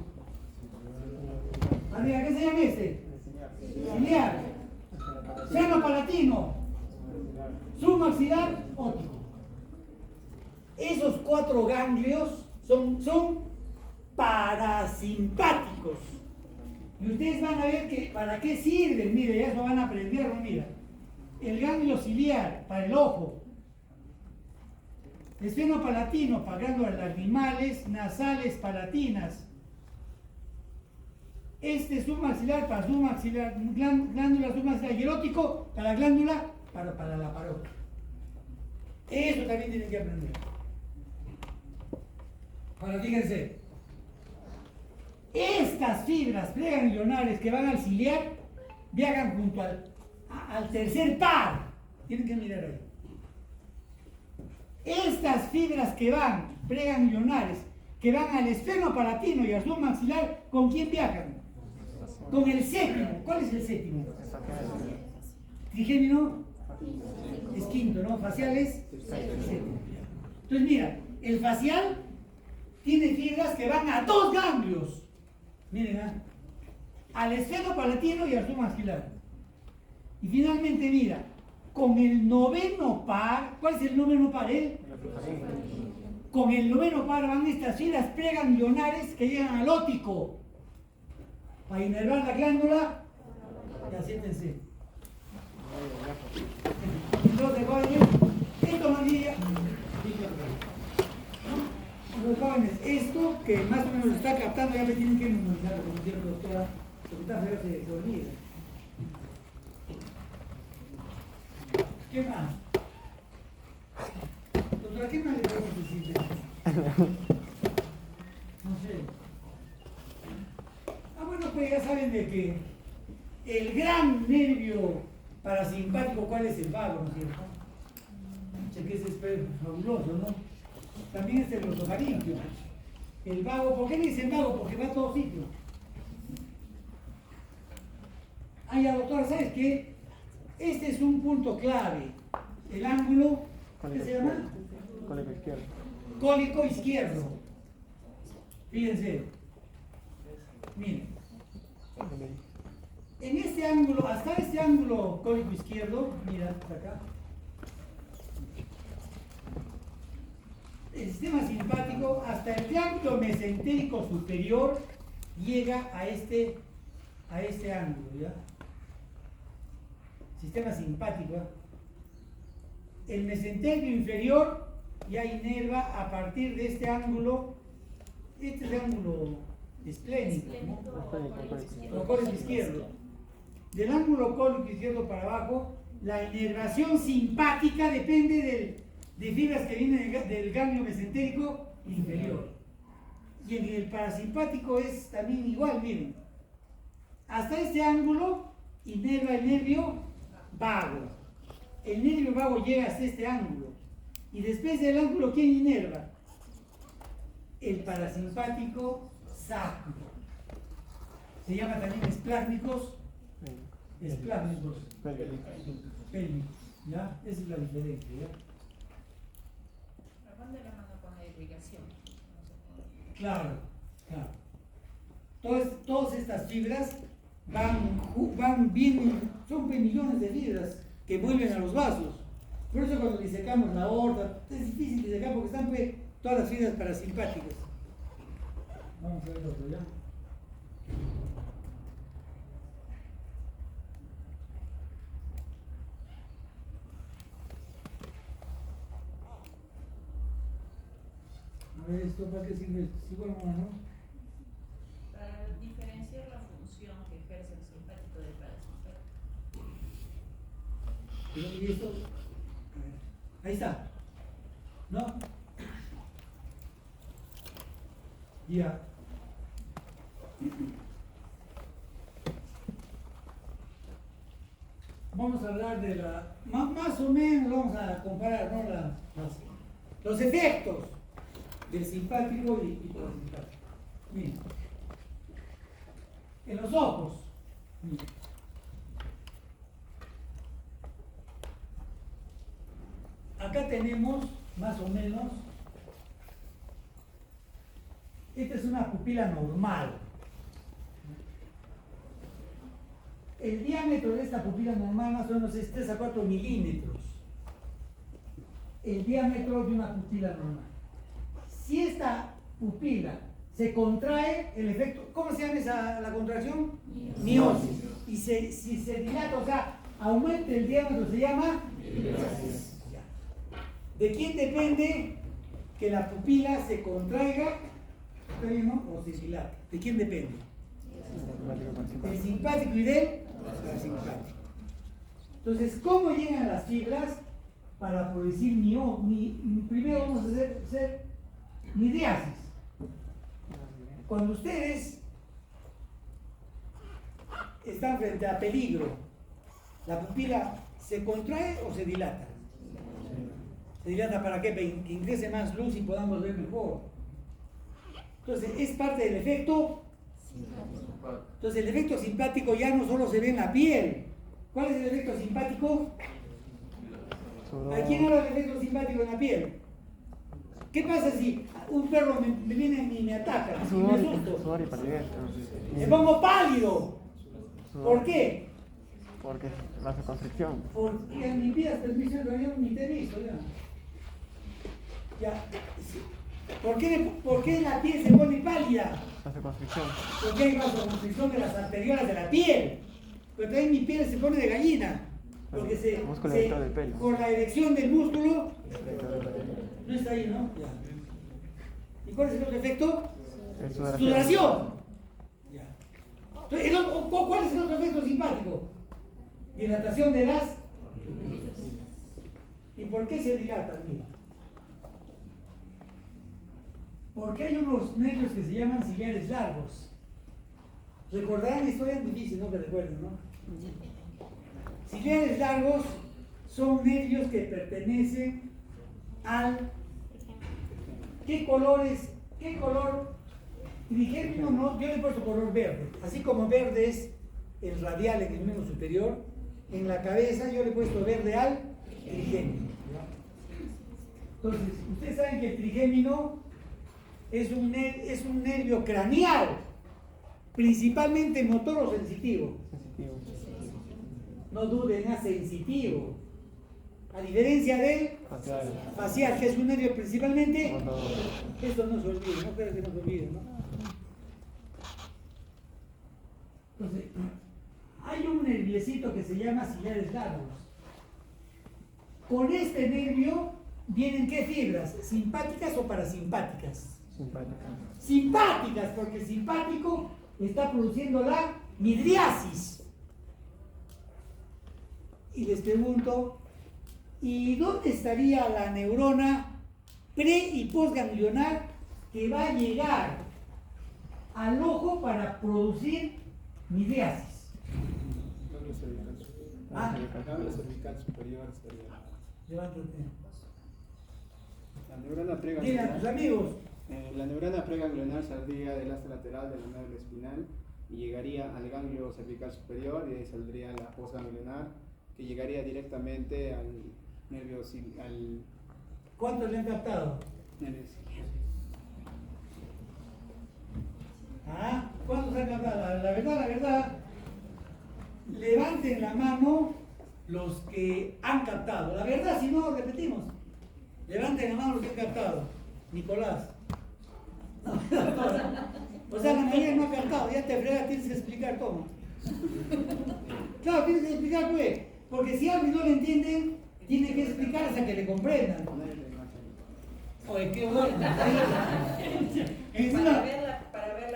Mira, ¿qué se llama este? Ciliar, seno palatino, submaxilar óptico. Esos 4 ganglios son parasimpáticos. Y ustedes van a ver que para qué sirven. Mire, ya eso van a aprender, ¿no? Mira. El ganglio ciliar para el ojo. El seno palatino para glándulas lacrimales, nasales, palatinas. Este submaxilar para submaxilar, glándula submaxilar, y el óptico para la glándula para la parótida. Eso también tienen que aprender. Ahora fíjense, estas fibras preganglionares que van al ciliar viajan junto al tercer par. Tienen que mirar ahí. Estas fibras que van, preganglionares, que van al esfenopalatino y al submaxilar, ¿con quién viajan? Con el séptimo. ¿Cuál es el séptimo? Trigémino es quinto, ¿no? Facial es séptimo. Entonces mira, el facial tiene fibras que van a 2 ganglios. Miren, al esfenopalatino y al submaxilar. Y finalmente mira, con el noveno par, ¿cuál es el noveno par? Con el noveno par van estas fibras preganglionares que llegan al óptico para inervar la glándula. Ya siéntense. Entonces, jóvenes, esto no diría. Los jóvenes, esto que más o menos está captando ya me tienen que memorizar, como dice la doctora, porque está feo se olvida. ¿Qué más? Doctora, ¿qué más le podemos decir? No sé. Bueno, pues ya saben de que el gran nervio parasimpático, ¿cuál es el vago, no es cierto? Que ese es fabuloso, ¿no? También es el glosofaringio. El vago, ¿por qué le dicen vago? Porque va a todos sitios. Ah, ya, doctora, ¿sabes qué? Este es un punto clave. El ángulo, ¿qué se llama? Cólico izquierdo. Cólico izquierdo. Fíjense. Miren. En este ángulo, hasta este ángulo cólico izquierdo, mira, hasta acá. El sistema simpático, hasta el triángulo mesentérico superior, llega a este ángulo, ¿ya? Sistema simpático. El mesentérico inferior ya inerva a partir de este ángulo. Este es el ángulo esplénico, ¿no? Esplénico. O cólico izquierdo. Del ángulo cólico izquierdo para abajo, la inervación simpática depende de fibras que vienen del ganglio mesentérico inferior. Y en el parasimpático es también igual, miren. Hasta este ángulo inerva el nervio vago. El nervio vago llega hasta este ángulo. Y después del ángulo, ¿quién inerva? El parasimpático sacro. Se llama también esplácnicos. Esplácnicos. Pélvicos. ¿Ya? Esa es la diferencia. ¿Ya? Van de la mano con la irrigación. Claro, claro. Todas estas fibras van bien, son millones de fibras que vuelven a los vasos. Por eso cuando disecamos la aorta, es difícil disecar porque están pues, todas las fibras parasimpáticas. Vamos a ver otro ya. A ver, ¿esto para qué sirve? ¿Sí, bueno, no? Para diferenciar la función que ejerce el simpático del parasimpático. ¿Y esto? A ver. Ahí está. ¿No? Ya. Vamos a hablar de la... Más o menos vamos a comparar, ¿no? Los efectos del simpático y parasimpático. Miren. En los ojos. Miren. Acá tenemos más o menos, esta es una pupila normal. El diámetro de esta pupila normal más o menos es 3 a 4 milímetros. El diámetro de una pupila normal. Si esta pupila se contrae, el efecto, ¿cómo se llama la contracción? Miosis. Y si se dilata, o sea, aumenta el diámetro, se llama miosis. ¿De quién depende que la pupila se contraiga o se dilate? ¿De quién depende? Del simpático y del parasimpático. Entonces, ¿cómo llegan las fibras para producir primero vamos a hacer midriasis? Cuando ustedes están frente a peligro, ¿la pupila se contrae o se dilata? Se dilata para qué? Para que ingrese más luz y podamos ver mejor. Entonces, es parte del efecto. Entonces, el efecto simpático ya no solo se ve en la piel. ¿Cuál es el efecto simpático? ¿A quién habla del efecto simpático en la piel? ¿Qué pasa si un perro me viene y me ataca? Y me asusto. Sudor y palidez. Me pongo pálido. ¿Por qué? Porque hace constricción. Porque en mi vida permiso yo ni te he visto ya. ¿Por qué la piel se pone pálida? Hace constricción. Porque hay vasoconstricción de las arteriolas de la piel. Pero también mi piel se pone de gallina. Porque Músculo erector del pelo. por la erección del músculo, no está ahí, ¿no? Ya. ¿Y cuál es el otro efecto? Sudoración. Ya. Entonces, ¿cuál es el otro efecto simpático? Dilatación de las... ¿Y por qué se dilatan? Mira. Porque hay unos nervios que se llaman ciliares largos. Recordarán la historia difícil, ¿no? Que recuerden, ¿no? Ciliares largos son nervios que pertenecen al... ¿Qué color? Trigémino, no, yo le he puesto color verde. Así como verde es el radial en el miembro superior, en la cabeza yo le he puesto verde al trigémino. Entonces, ustedes saben que el trigémino es un nervio craneal, principalmente motor o sensitivo. No duden, es sensitivo. A diferencia del facial, que es un nervio principalmente. Esto no se olvide, no creo que no se olvide, ¿no? Entonces, hay un nerviecito que se llama ciliares largos. Con este nervio vienen ¿qué fibras? ¿Simpáticas o parasimpáticas? Simpáticas, porque el simpático está produciendo la midriasis. Y les pregunto, ¿y dónde estaría la neurona pre- y postganglionar que va a llegar al ojo para producir midriasis? Ganglio cervical Ah. superior. Ganglio cervical superior sería. Levántate. La neurona Dile a tus preganglionar. amigos. La neurona preganglionar saldría del asta lateral de la médula espinal y llegaría al ganglio cervical superior, y de ahí saldría la postganglionar que llegaría directamente al nervio al ¿Cuántos le han captado? nervio ¿Ah? ¿Cuántos han captado? La verdad, levanten la mano los que han captado. La verdad, si no, repetimos. Levanten la mano los que han captado. Nicolás. No, o sea, la mayoría no ha captado, ya te fregas, tienes que explicar cómo. Claro, tienes que explicar, pues, porque si alguien no le entiende, tiene que explicar hasta que le comprendan. Oye, qué bueno.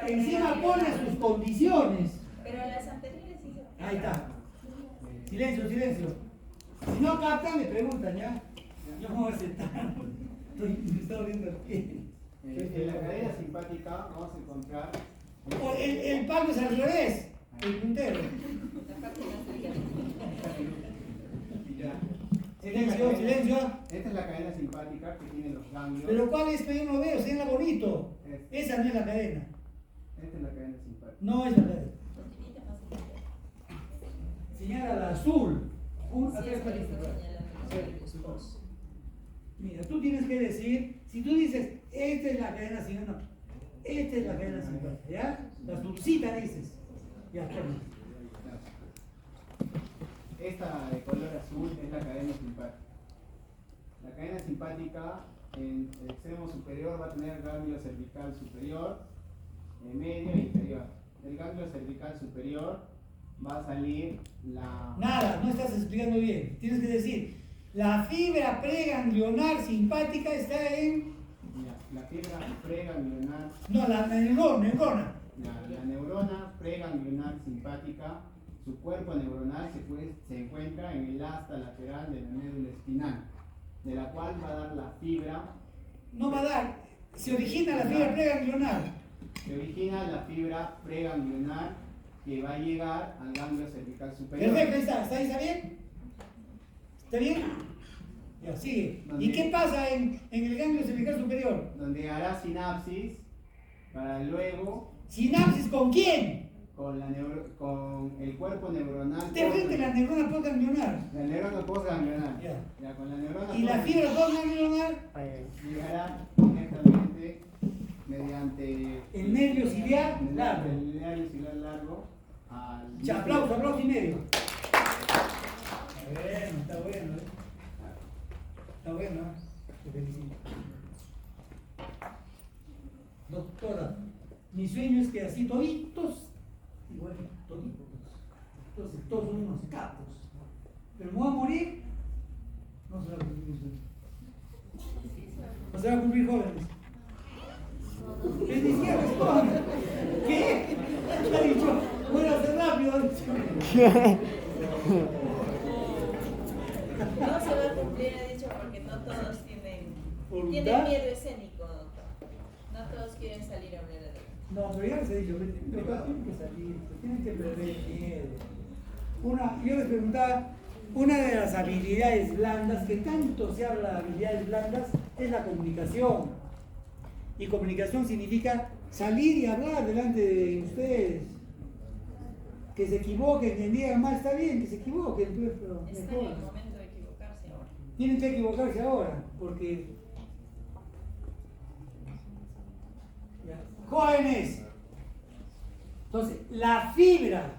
Encima pone sus condiciones. Pero las anteriores sí se. Ahí está. Silencio, silencio. Si no captan, le preguntan ya. Yo me voy a sentar. Me está doliendo el pie. En la cadena simpática vamos a encontrar El palmo es al revés. El puntero. ya. Silencio, silencio. Esta es la cadena simpática que tiene los ganglios. Pero ¿cuál es que yo no veo? Señala bonito. Esa no es la cadena. Esta es la cadena simpática. No es la cadena. Señala la azul. Mira, tú tienes que decir, si tú dices, esta es la cadena simpática, no, esta es la cadena simpática, ¿ya? La azulcita dices. Ya, toma. Esta de color azul es la cadena simpática. La cadena simpática en el extremo superior va a tener ganglio cervical superior, medio e inferior. Del ganglio cervical superior va a salir la... Nada, no estás explicando bien. Tienes que decir, la fibra preganglionar simpática está en... La fibra preganglionar, No, la neurona. la neurona preganglionar simpática, su cuerpo neuronal se encuentra en el asta lateral de la médula espinal, de la cual va a dar la fibra. No va a dar, se origina la fibra preganglionar. Se origina la fibra preganglionar que va a llegar al ganglio cervical superior. Perfecto, ahí está. ¿Está bien? ¿Está bien? Ya, sigue. ¿Y qué pasa en el ganglio cervical superior? Donde hará sinapsis para luego ¿Sinapsis con quién? con el cuerpo neuronal. Te frente la neurona postganglionar. La neurona postganglionar. Ya. Ya, con la neurona Y la fibra postganglionar, llegará directamente mediante el nervio ciliar largo. el nervio ciliar largo al Ya, aplauso y medio. Está bueno. Está bueno. Te felicito. Doctora, mi sueño es que así toditos, igual toditos, entonces todos son unos capos. Pero me voy a morir, no se va a cumplir mi sueño. No se va a cumplir, jóvenes. Ni siquiera responde. ¿Qué? ¿Qué ha dicho? Voy a hacer rápido. Ha dicho. No se va a cumplir, he dicho, porque no todos tienen ¿Voluntad? miedo escénico, doctor. No todos quieren salir a hablar de eso. No, pero ya les he dicho, tienen que salir, tienen que perder el miedo. Yo les preguntaba, una de las habilidades blandas, que tanto se habla de habilidades blandas, es la comunicación. Y comunicación significa salir y hablar delante de ustedes. Que se equivoquen, que digan mal, está bien, que se equivoquen, pero Está en mejor. el momento de equivocarse ahora. Tienen que equivocarse ahora, porque... Ya. Jóvenes, entonces, la fibra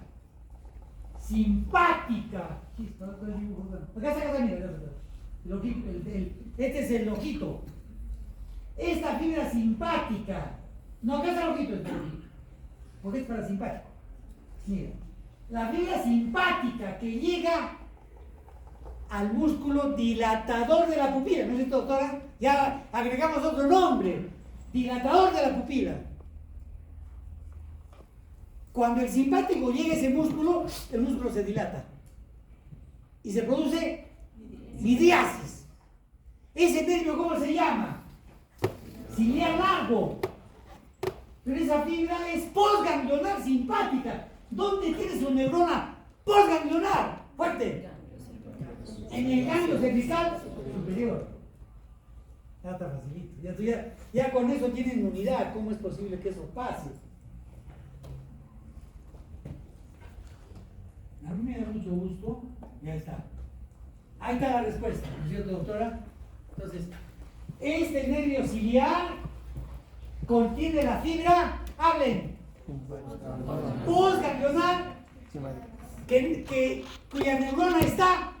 simpática, acá está, mira, el ojito, este es el ojito. Esta fibra simpática, no, acá está el ojito, porque es parasimpático. Mira, la fibra simpática que llega al músculo dilatador de la pupila, ¿no es cierto, doctora? Ya agregamos otro nombre. dilatador de la pupila. Cuando el simpático llega a ese músculo, el músculo se dilata y se produce midriasis. Ese nervio, ¿cómo se llama? Ciliar largo. Pero esa fibra es postganglionar simpática. ¿Dónde tiene su neurona postganglionar? Fuerte. En el ganglio cervical superior. Ya está facilito. Ya con eso tienen unidad. ¿Cómo es posible que eso pase? A mí me da mucho gusto. Ya está. Ahí está la respuesta, ¿no es cierto, doctora? Entonces, este nervio ciliar contiene la fibra, hablen, postganglionar, cuya neurona está,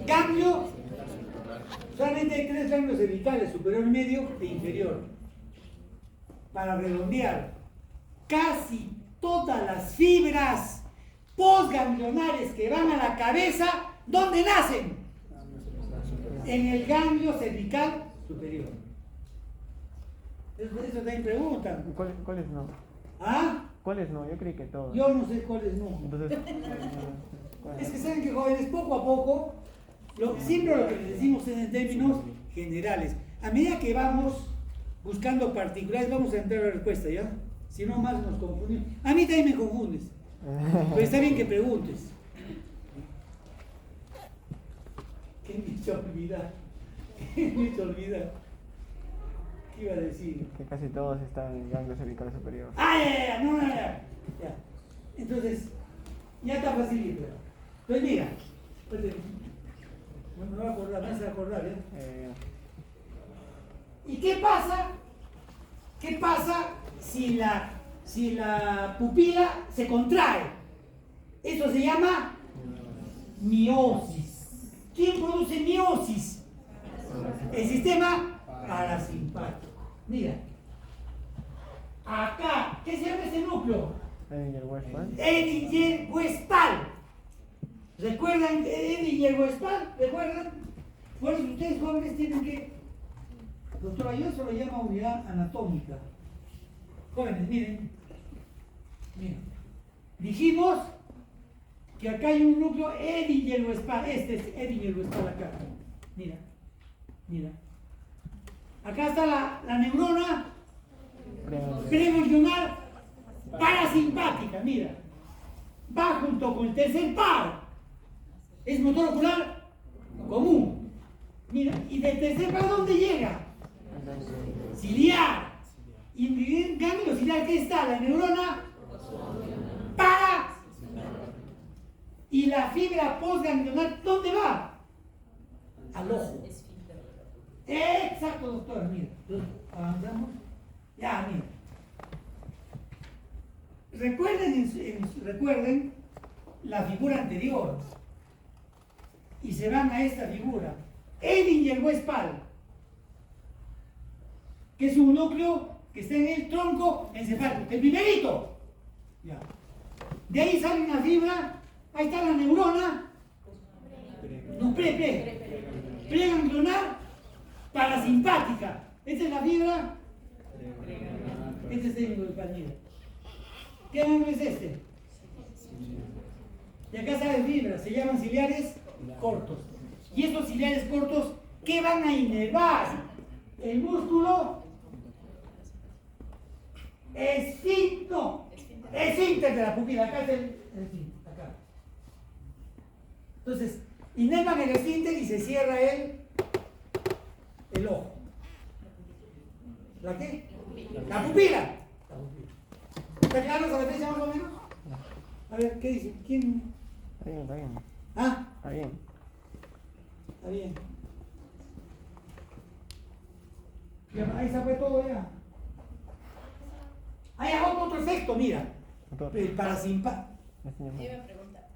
ganglio, solamente hay 3 ganglios cervicales, superior, medio e inferior. Para redondear, casi todas las fibras postganglionares que van a la cabeza, ¿dónde nacen? En el ganglio cervical superior. Eso también preguntan. ¿Cuáles no? ¿Ah? ¿Cuáles no? Yo creí que todos. Yo no sé cuáles no. Entonces, Es que saben que jóvenes, poco a poco, siempre lo que les decimos es en términos generales. A medida que vamos buscando particulares, vamos a entrar a la respuesta, ¿ya? Si no, más nos confundimos. A mí también me confundes. Pero está bien que preguntes. ¿Qué me hizo olvidar? ¿Qué me hizo olvidar? ¿Qué iba a decir? que casi todos están en el ganglio cervical superior. ¡Ah, ya! No, ya. Entonces, ya está facilito. Pues mira, bueno, me va a acordar, me hace acordar, ¿ya? ¿Y qué pasa? ¿Qué pasa si la pupila se contrae? Eso se llama miosis. ¿Quién produce miosis? El sistema parasimpático. Mira, acá, ¿qué se llama ese núcleo? Edinger-Westphal. ¿Recuerdan Edinger-Westphal? ¿Recuerdan? Por eso ustedes jóvenes tienen que... Doctora, yo eso lo llamo unidad anatómica. Jóvenes, miren. Dijimos que acá hay un núcleo Edinger-Westphal. Este es Edinger-Westphal acá. Mira. Acá está la neurona preganglionar parasimpática, mira. Va junto con el tercer par. Es motor ocular común. Mira, y del tercer par, ¿dónde llega? Ciliar. Y en el ganglio ciliar, ¿qué está? La neurona para. Y la fibra postganglionar, ¿dónde va? Al ojo. Exacto, doctor, mira. Avanzamos. Ya, mira. Recuerden la figura anterior. Y se van a esta figura. Edinger-Westphal, que es un núcleo que está en el tronco encefálico, el primerito. Ya. De ahí sale una fibra, ahí está la neurona, no, preganglionar parasimpática. Esta es la fibra, este es el Edinger-Westphal. ¿Qué ganglio es este? Y acá salen fibras, se llaman ciliares cortos. Y estos ciliares cortos, ¿qué van a inervar? El músculo esfínter de la pupila. Acá está el esfínter, acá. Entonces, inervan el esfínter y se cierra el ojo. ¿La qué? La pupila. ¿Está claro esa definición más o menos? A ver, ¿qué dice? ¿Quién? Está bien. ¿Ah? Está bien. Está bien. Ya, ahí se fue todo ya. Hay otro efecto, mira. El parasimpático. Yo me pregunta.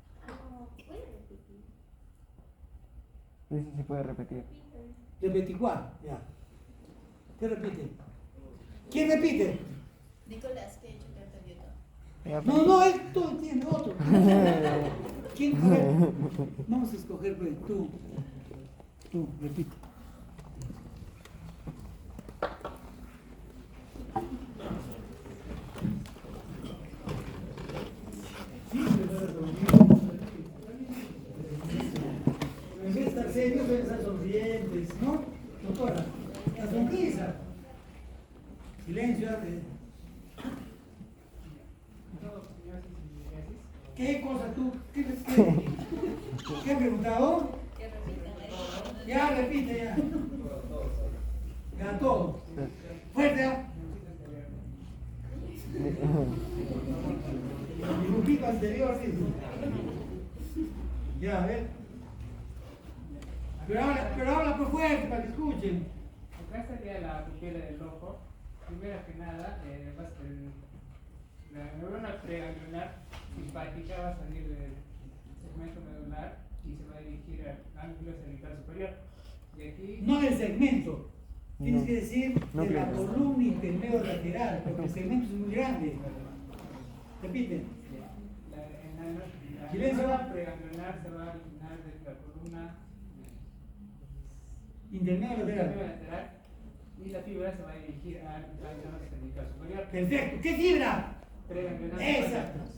Dice si puede repetir. Repetí cuál, ya. ¿Qué repite? ¿Quién repite? Nicolás, que he hecho que entendió todo. No, esto entiende otro. ¿Quién? A ver, vamos a escoger, pues, tú, repite. los dientes, ¿no? Doctora, la sonrisa. Silencio. ¿Qué cosa tú? ¿Qué has preguntado? Ya, repite ya. Ya todo. Fuerte, ¿ah? Mi grupito anterior, sí. Ya, a ver. Pero habla por fuerte para que escuchen. Acá estaría la pupila del ojo. Primero que nada, la neurona preganglionar simpática va a salir del segmento medular y se va a dirigir al ángulo cervical superior. Y aquí. No del segmento. Tienes No. que decir de la columna intermedio lateral, porque el segmento es muy grande. Repite. La Silencio. neurona preganglionar se va a originar de la columna Intermedio lateral. lateral y la fibra se va a dirigir al ángulo cervical superior. Perfecto. ¿Qué fibra? Preganglionar Esa. simpática.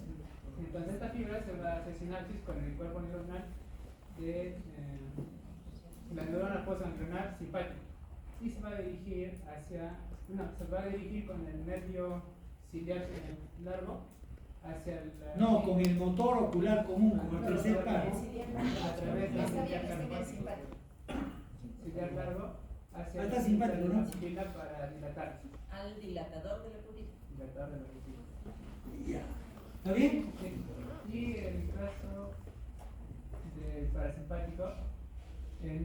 Entonces esta fibra se va a hacer sinapsis con el cuerpo neuronal de la neurona postganglionar simpática y se va a dirigir con el nervio ciliar largo hacia el No, con el motor ocular común, como el tercer par. a través del ciliar largo hacia Está simpático, ¿no? la pupila para dilatar Al dilatador de la pupila. dilatar de la pupila. Ya. ¿Está bien? Y el caso del parasimpático, el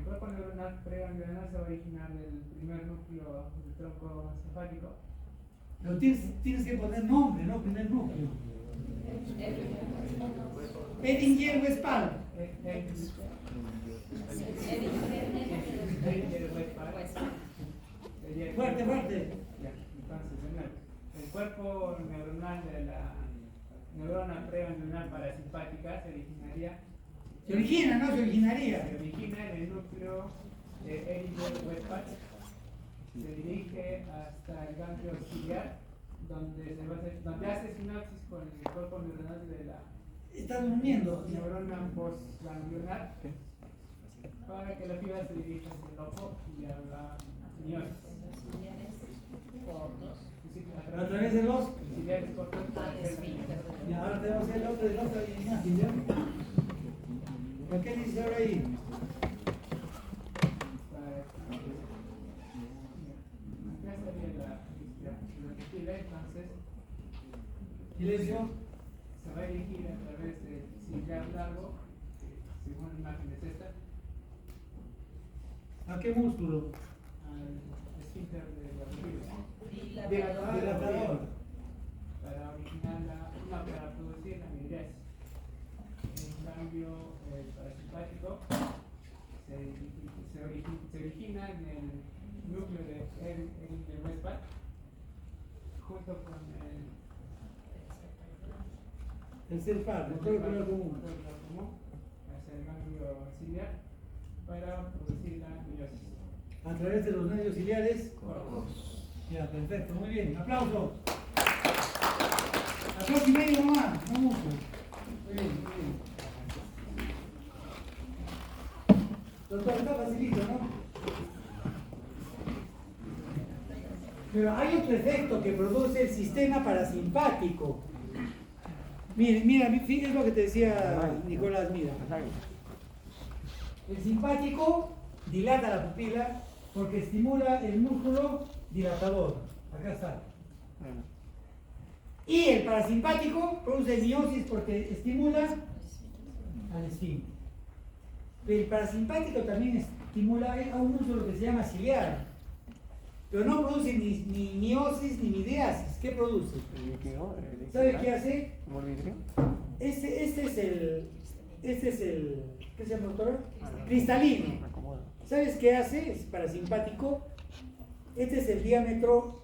cuerpo neuronal preganglionar se va a originar del primer núcleo del tronco encefálico. Pero tienes que poner nombre, ¿no? Primer núcleo. Edinger Westphal. Fuerte, fuerte. Ya, entonces, de nuevo, el cuerpo neuronal de la neurona preganglionar parasimpática Se origina, no se originaría. se origina en el núcleo de Edinger-Westphal, se dirige hasta el ganglio ciliar, donde hace sinapsis con el cuerpo neuronal de la Está durmiendo. neurona postganglionar para que la fibra se dirija hacia el ojo y a la miosis. A través de los. Ciliares cortos para hacer la miosis. Y ahora tenemos el otro de la otra imagen, ¿ya? ¿Pero qué dice ahora ahí? Acá estaría la pupila, entonces Silencio. se va a dirigir a través del ciliar largo, según la imagen es esta, ¿A qué músculo? al esfínter de la pupila. Dilatador. Para originar para producir la midriasis. En cambio, el parasimpático se origina en el núcleo de Westphal junto con El CELPAR, motor ocular común. hacia el ganglio ciliar para producir la miosis. A través de los nervios ciliares. Ya, perfecto, muy bien. Aplauso. Aplauso y medio nomás, no mucho. Muy bien, muy bien. Doctor, está facilito, ¿no? Pero hay otro efecto que produce el sistema parasimpático. Mira, fíjate lo que te decía Nicolás, mira. El simpático dilata la pupila porque estimula el músculo dilatador. Acá está. Y el parasimpático produce miosis porque estimula al esfínter. El parasimpático también estimula a un músculo que se llama ciliar, pero no produce ni miosis ni midriasis. ¿Qué produce? El líquido. ¿Sabe qué hace? ¿Como el vidrio? Este es el, ¿qué se llama, doctor? Cristalino. Me acomoda. ¿Sabes qué hace? Es parasimpático. Este es el diámetro,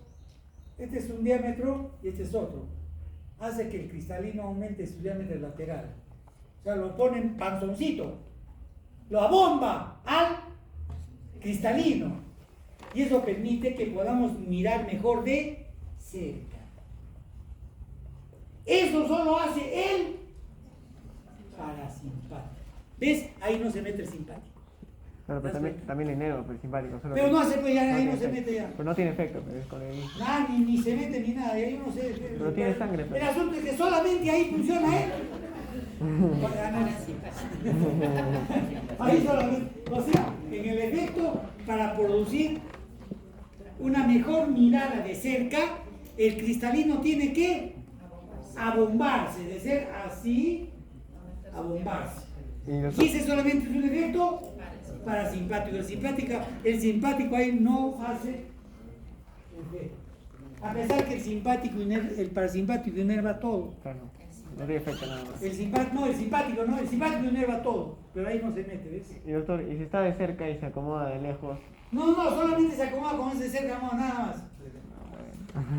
este es un diámetro y este es otro. Hace que el cristalino aumente su diámetro lateral. O sea, lo ponen panzoncito. Lo abomba al cristalino. Y eso permite que podamos mirar mejor de cerca. Eso solo hace el parasimpático. ¿Ves? Ahí no se mete el simpático. Claro, pero también es negro, pero simpático. Solo Pero que no hace, pues ya ahí tiene no se efecto. mete ya. Pero no tiene efecto, pero es con el... Nada, ni se mete ni nada, y ahí uno se. Pero tiene sangre, El pues. asunto es que solamente ahí funciona él. Ahí solamente. O sea, en el efecto, para producir una mejor mirada de cerca, el cristalino tiene que abombarse, de ser así, abombarse. Y Y ese solamente es un efecto parasimpático. El simpático ahí no hace efecto. A pesar que el parasimpático inerva todo. Claro, no tiene efecto nada más. El simpático inerva todo, pero ahí no se mete, ¿ves? Y doctor, ¿y si está de cerca y se acomoda de lejos? No, solamente se acomoda con ese cerca, no, nada más.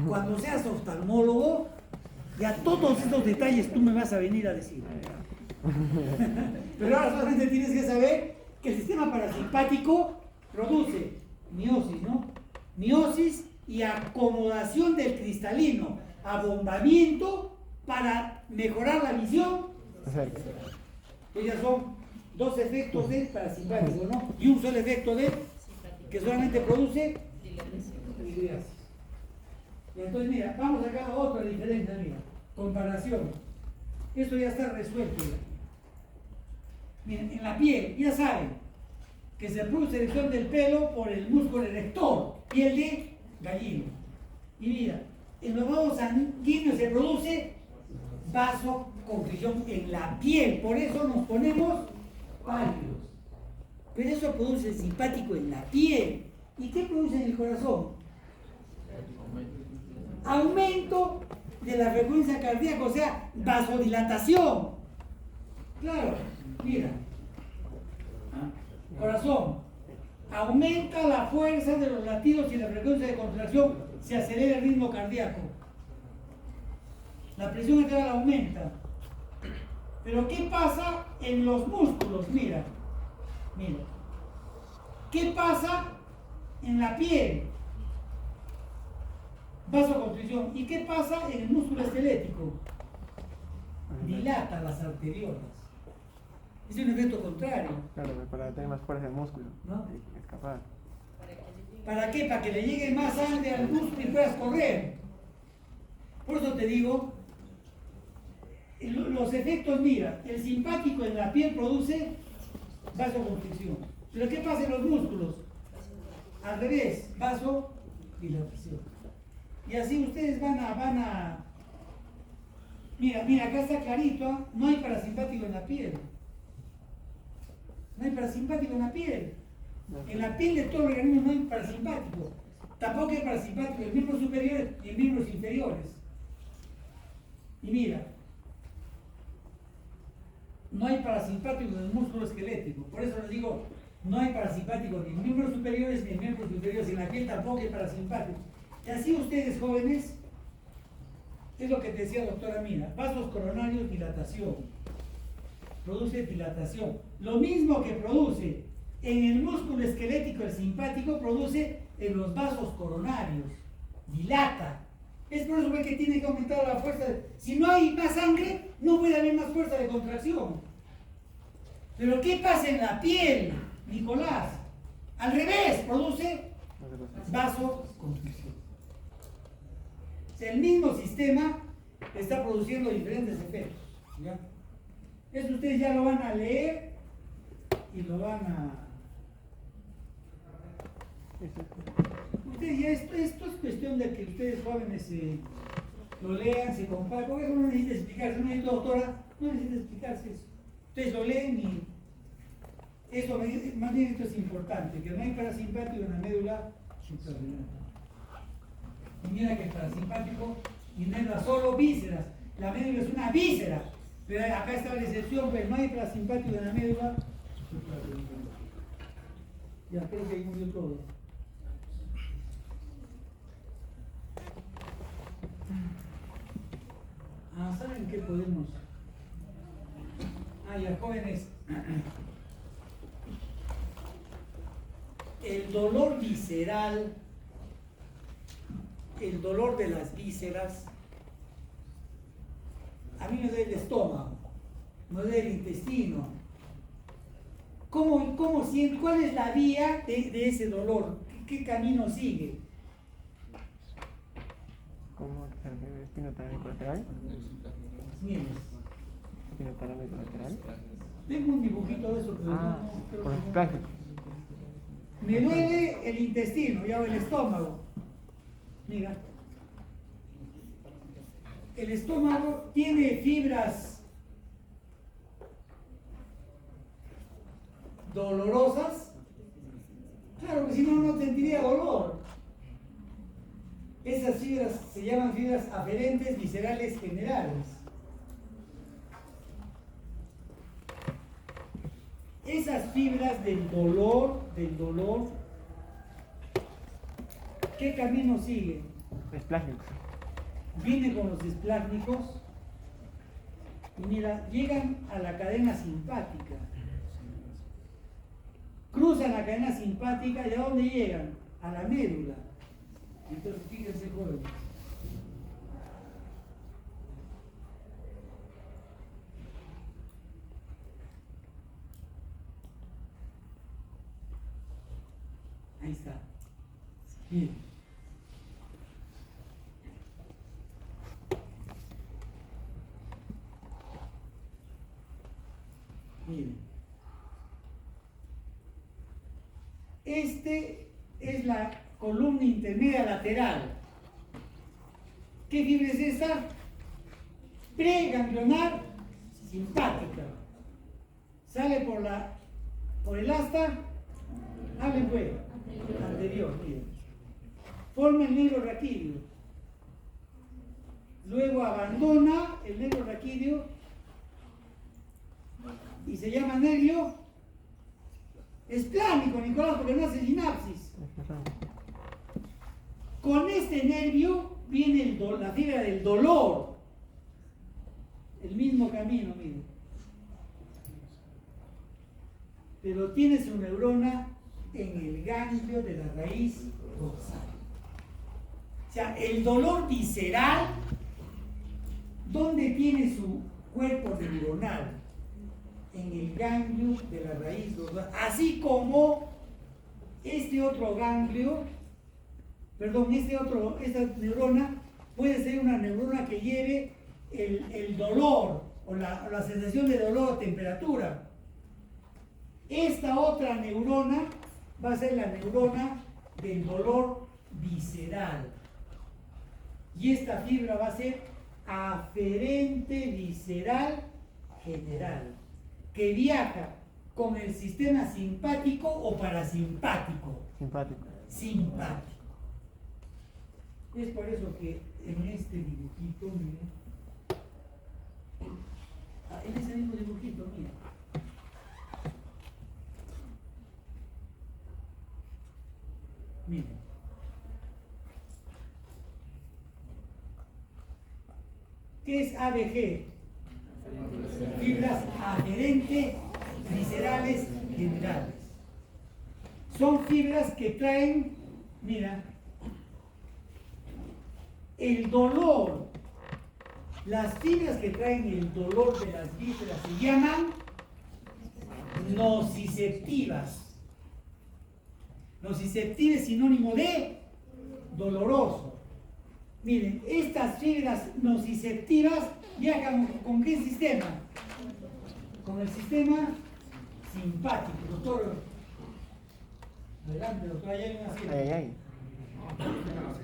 Cuando seas oftalmólogo, ya todos estos detalles tú me vas a venir a decir. Pero ahora solamente tienes que saber que el sistema parasimpático produce miosis, ¿no? Miosis y acomodación del cristalino, abombamiento para mejorar la visión. De cerca. Pues ya son dos efectos del parasimpático, ¿no? Y un solo efecto del que solamente produce iridasis. Y entonces, mira, vamos acá a otra diferencia, mira. Comparación. Esto ya está resuelto. Ya. Miren, en la piel, ya saben que se produce erección del pelo por el músculo erector, piel de gallina. Y mira, en los vasos sanguíneos se produce vasoconstricción en la piel, por eso nos ponemos pálidos. Pero eso produce el simpático en la piel. ¿Y qué produce en el corazón? Aumento de la frecuencia cardíaca, o sea, vasodilatación. Claro, mira. Corazón. Aumenta la fuerza de los latidos y la frecuencia de contracción, se acelera el ritmo cardíaco. La presión arterial aumenta. Pero ¿qué pasa en los músculos? Mira. ¿Qué pasa en la piel? Vasoconstricción. ¿Y qué pasa en el músculo esquelético? Dilata las arteriolas. Es un efecto contrario. Claro, para tener más fuerza el músculo. ¿No? Y escapar. ¿Para qué? Para que le llegue más sangre al músculo y puedas correr. Por eso te digo, los efectos, mira, el simpático en la piel produce vasoconstricción. Pero ¿qué pasa en los músculos? Al revés, vasodilatación. Y así ustedes van a... Mira, acá está clarito, ¿eh? No hay parasimpático en la piel. No hay parasimpático en la piel. En la piel de todo el organismo no hay parasimpático. Tampoco hay parasimpático en miembros superiores y en miembros inferiores. Y mira, no hay parasimpático en el músculo esquelético. Por eso les digo, no hay parasimpático ni en miembros superiores ni en miembros inferiores. En la piel tampoco hay parasimpático. Y así ustedes, jóvenes, es lo que te decía doctora Mina, vasos coronarios, dilatación. Produce dilatación. Lo mismo que produce en el músculo esquelético, el simpático, produce en los vasos coronarios. Dilata. Es por eso que tiene que aumentar la fuerza. Si no hay más sangre, no puede haber más fuerza de contracción. Pero ¿qué pasa en la piel, Nicolás? Al revés, produce vasoconstricción. El mismo sistema está produciendo diferentes efectos. ¿Ya? Eso ustedes ya lo van a leer y lo van a... Ustedes ya esto es cuestión de que ustedes jóvenes lo lean, se comparen, porque eso no necesita explicarse, no es doctora, no necesita explicarse eso. Ustedes lo leen y eso, más bien esto es importante, que no hay parasimpático en la médula suprarrenal. Y mira que el parasimpático inerva solo vísceras, la médula es una víscera, pero acá está la excepción, pero no hay parasimpático en la médula suprarrenal. Ya creo que ahí murió todo. ¿Saben qué podemos? Ya jóvenes, el dolor visceral, el dolor de las vísceras, a mí me duele el estómago, me duele el intestino. ¿Cuál es la vía de ese dolor? ¿Qué camino sigue? ¿Cómo se refiere? ¿Espino talámico lateral? Miren, ¿Espino talámico lateral? tengo un dibujito de eso, pero Ah, creo por que los no. plásticos. Me duele el intestino, ya, o el estómago. Mira. El estómago tiene fibras dolorosas. Claro que si no, no sentiría dolor. Esas fibras se llaman fibras aferentes viscerales generales. Esas fibras del dolor, ¿qué camino siguen? Esplácnicos. Viene con los esplácnicos y mira, llegan a la cadena simpática. Cruzan la cadena simpática y ¿a dónde llegan? A la médula. Entonces fíjense, jóvenes. Ahí está. Miren. Miren. Este es la columna intermedia lateral. ¿Qué fibra es esta? Preganglionar simpática. Sale por el asta, hablen pues, anterior, miren. Forma el nervio raquídeo. Luego abandona el nervio raquídeo y se llama nervio esplánico, Nicolás, porque no hace sinapsis. Con este nervio viene la fibra del dolor. El mismo camino, miren. Pero tiene su neurona en el ganglio de la raíz dorsal. O sea, el dolor visceral, ¿dónde tiene su cuerpo neuronal? En el ganglio de la raíz dorsal. Así como este otro ganglio, esta neurona puede ser una neurona que lleve el dolor o la sensación de dolor o temperatura. Esta otra neurona va a ser la neurona del dolor visceral. Y esta fibra va a ser aferente visceral general, que viaja con el sistema simpático o parasimpático. Simpático. Simpático. Es por eso que en este dibujito, miren, en ese mismo dibujito, miren, miren, ¿qué es ABG? Fibras aferentes viscerales generales. Son fibras que traen, mira, el dolor. Las fibras que traen el dolor de las vísceras se llaman nociceptivas. Nociceptiva es sinónimo de doloroso. Miren, estas fibras nociceptivas viajan ¿con qué sistema? Con el sistema simpático. Doctor, adelante, doctor, allá hay una fila. Ay.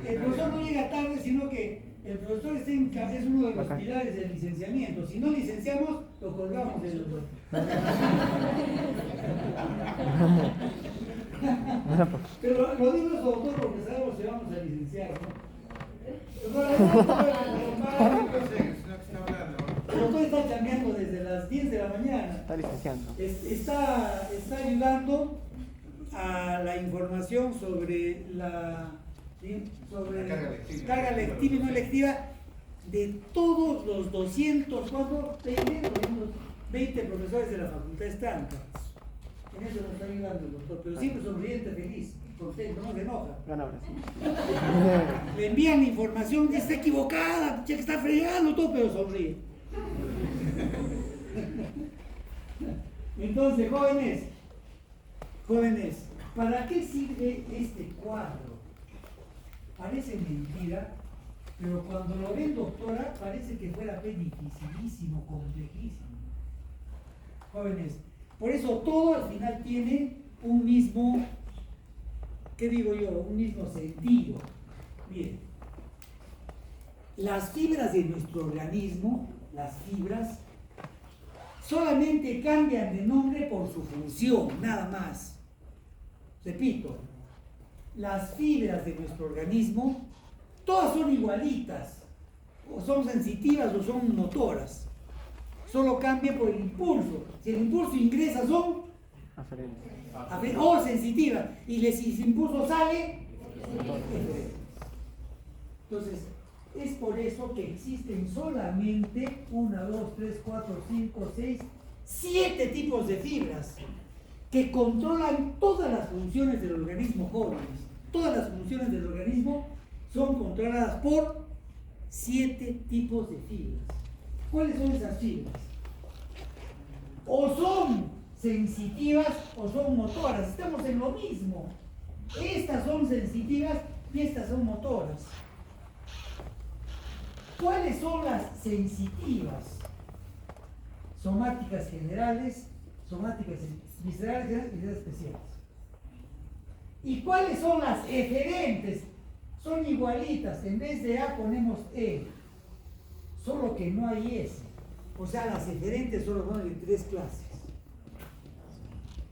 El profesor no llega tarde, sino que el profesor es uno de los pilares del licenciamiento. Si no licenciamos, lo colgamos del doctor. Pero lo digo eso, doctor, porque sabemos que vamos a licenciar, ¿no? El doctor está chambeando desde las 10 de la mañana. Está licenciando. Está ayudando a la información sobre la carga lectiva y no lectiva de todos los 220 profesores de la Facultad Estanca. En eso nos está ayudando el doctor, pero siempre sonriente, feliz, contento, no se enoja. Gana ahora sí. Le envían información que está equivocada, que está fregando todo, pero sonríe. Entonces, jóvenes, Jóvenes, ¿para qué sirve este cuadro? Parece mentira, pero cuando lo ven, doctora, parece que fuera dificilísimo, complejísimo. Jóvenes, por eso todo al final tiene un mismo, ¿qué digo yo? Un mismo sentido. Miren, las fibras de nuestro organismo, las fibras, solamente cambian de nombre por su función, nada más. Repito, las fibras de nuestro organismo, todas son igualitas, o son sensitivas o son motoras. Solo cambia por el impulso. Si el impulso ingresa son o sensitivas, y si el impulso sale, entonces es por eso que existen solamente 1, 2, 3, 4, 5, 6, 7 tipos de fibras que controlan todas las funciones del organismo, jóvenes. Todas las funciones del organismo son controladas por 7 tipos de fibras. ¿Cuáles son esas fibras? O son sensitivas o son motoras. Estamos en lo mismo. Estas son sensitivas y estas son motoras. ¿Cuáles son las sensitivas? Somáticas generales, somáticas viscerales y viscerales especiales. ¿Y cuáles son las eferentes? Son igualitas, en vez de A ponemos E, solo que no hay S. O sea, las eferentes solo son de 3 clases.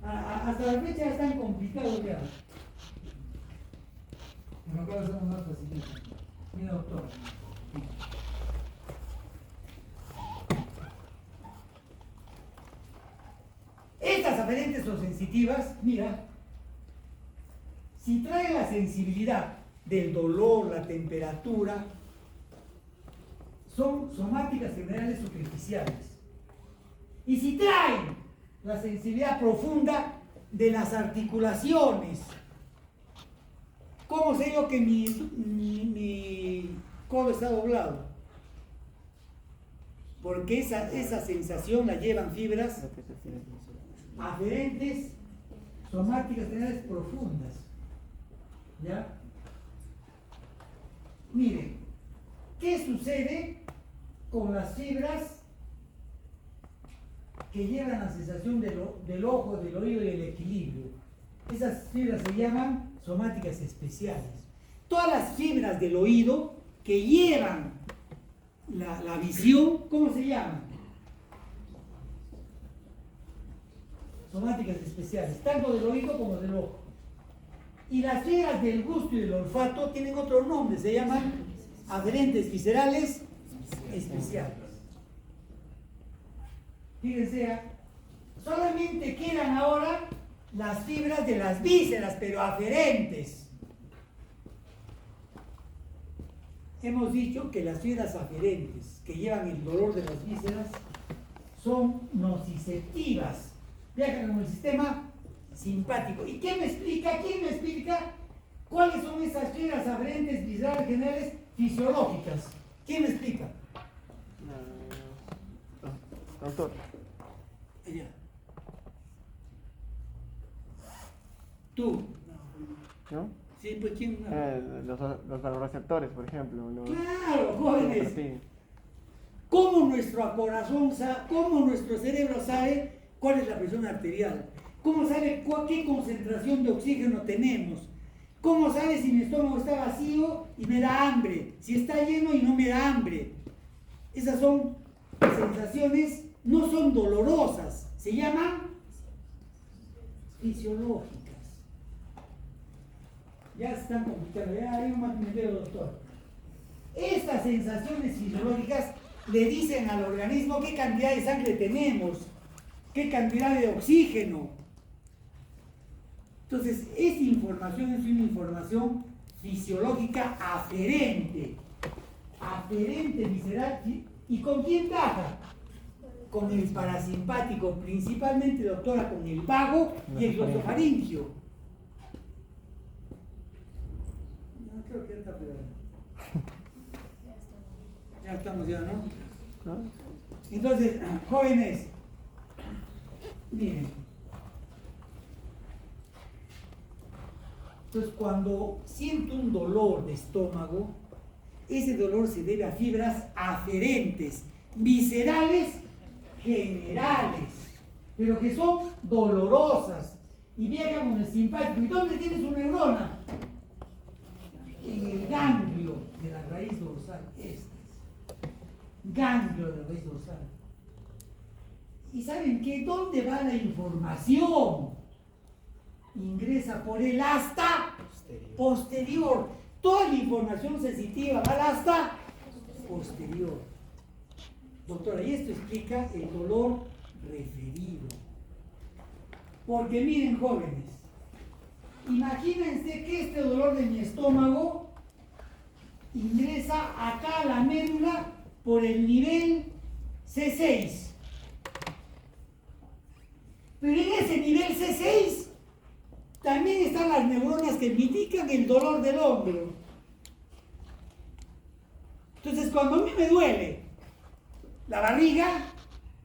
Hasta la fecha es tan complicado ya. Pero acá lo hacemos más facilito. Mira, doctor. Estas aferentes o sensitivas, mira, si trae la sensibilidad del dolor, la temperatura, son somáticas generales superficiales. Y si traen la sensibilidad profunda de las articulaciones, ¿cómo sé yo que mi codo está doblado? Porque esa sensación la llevan fibras aferentes, somáticas generales profundas. ¿Ya? Miren, ¿qué sucede con las fibras que llevan la sensación del ojo, del oído y el equilibrio? Esas fibras se llaman somáticas especiales. Todas las fibras del oído que llevan la visión, ¿cómo se llaman? Somáticas especiales, tanto del oído como del ojo. Y las fibras del gusto y del olfato tienen otro nombre, se llaman aferentes viscerales especiales. Fíjense, solamente quedan ahora las fibras de las vísceras, pero aferentes. Hemos dicho que las fibras aferentes que llevan el dolor de las vísceras son nociceptivas. Viajan con el sistema simpático. ¿Y quién me explica cuáles son esas fibras aferentes viscerales generales fisiológicas? ¿Quién me explica? Doctor. Ella. Tú. ¿No? Sí, pues ¿quién? Los valvoreceptores, por ejemplo. Claro, jóvenes. ¿Cómo nuestro corazón sabe, cómo nuestro cerebro sabe cuál es la presión arterial? ¿Cómo sabe qué concentración de oxígeno tenemos? ¿Cómo sabe si mi estómago está vacío y me da hambre? Si está lleno y no me da hambre. Esas son sensaciones, no son dolorosas, se llaman fisiológicas. Ya se están complicando, ya hay un magnetero, doctor. Estas sensaciones fisiológicas le dicen al organismo qué cantidad de sangre tenemos, qué cantidad de oxígeno. Entonces, esta información es una información fisiológica aferente visceral. ¿Y con quién trabaja? Con el parasimpático, principalmente, doctora, con el vago y el glosofaringio. No, creo que ya está pegado. Ya estamos ya, ¿no? Entonces, jóvenes, miren, Entonces, cuando siento un dolor de estómago, ese dolor se debe a fibras aferentes, viscerales, generales, pero que son dolorosas y viajan con el simpático. ¿Y dónde tiene su neurona? En el ganglio de la raíz dorsal. Este es. Ganglio de la raíz dorsal. ¿Y saben qué? ¿Dónde va la información? Ingresa por el asta posterior. Toda la información sensitiva va al asta posterior. Doctora, y esto explica el dolor referido. Porque miren, jóvenes, imagínense que este dolor de mi estómago ingresa acá a la médula por el nivel C6. Pero en ese nivel C6 también están las neuronas que indican el dolor del hombro. Entonces, cuando a mí me duele la barriga,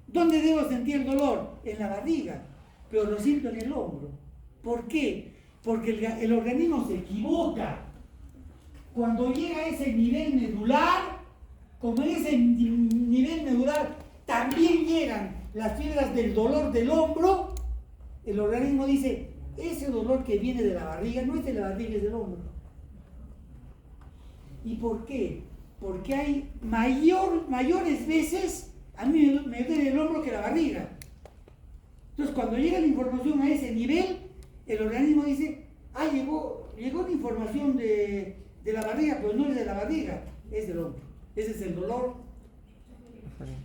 ¿dónde debo sentir el dolor? En la barriga, pero lo siento en el hombro. ¿Por qué? Porque el organismo se equivoca. Cuando llega a ese nivel medular, como en ese nivel medular también llegan las fibras del dolor del hombro, el organismo dice, ese dolor que viene de la barriga no es de la barriga, es del hombro. ¿Y por qué? Porque hay mayores veces, a mí me duele el hombro que la barriga. Entonces, cuando llega la información a ese nivel, el organismo dice, llegó la información de la barriga, pues no es de la barriga, es del hombro. Ese es el dolor.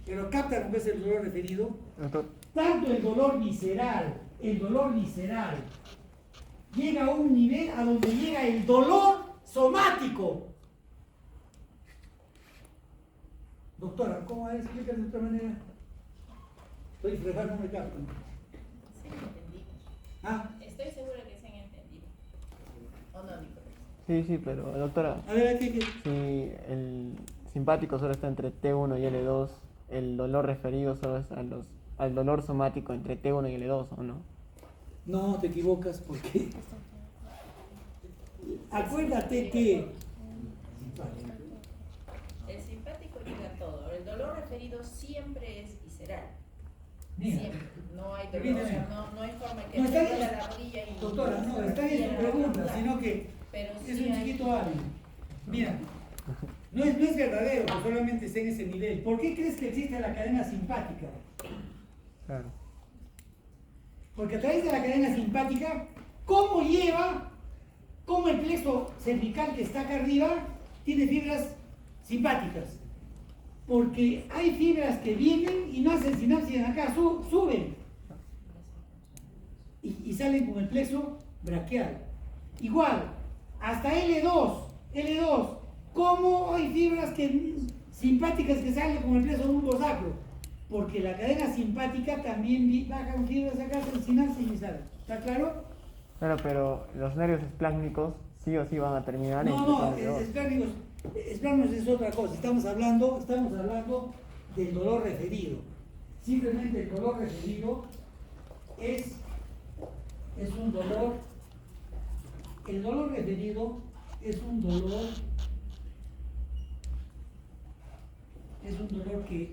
Pero captan lo que es el dolor referido. Tanto el dolor visceral, llega a un nivel a donde llega el dolor somático. Doctora, ¿cómo es? Explícame de otra manera. Estoy fregando, no me captan. Sí, entendí. Estoy segura que se han entendido. ¿O no, Nicolás? Sí, pero doctora, A ver, ¿qué? si el simpático solo está entre T1 y L2, el dolor referido solo es al dolor somático entre T1 y L2, ¿o no? No, te equivocas porque acuérdate que El simpático llega a todo. El dolor referido siempre es visceral. mira, Siempre. No hay dolor. Mira, O sea, no hay forma que no me está duela bien, la rodilla y. doctora, no, está bien tu pregunta, sino que Pero es sí un hay- chiquito hábil. Mira, no es verdadero que solamente esté en ese nivel. ¿Por qué crees que existe la cadena simpática? Claro. Porque a través de la cadena simpática, ¿cómo el plexo cervical que está acá arriba tiene fibras simpáticas? Porque hay fibras que vienen y no hacen sinapsis en acá, suben y salen con el plexo braquial. Igual, hasta L2, ¿cómo hay fibras simpáticas que salen con el plexo bulbo sacro? Porque la cadena simpática también baja con fibras acá, hacen sinapsis y salen. ¿Está claro? Claro, pero los nervios esplácnicos sí o sí van a terminar en No, T2. esplácnicos es otra cosa. Estamos hablando del dolor referido. Simplemente el dolor referido es un dolor. El dolor referido es un dolor que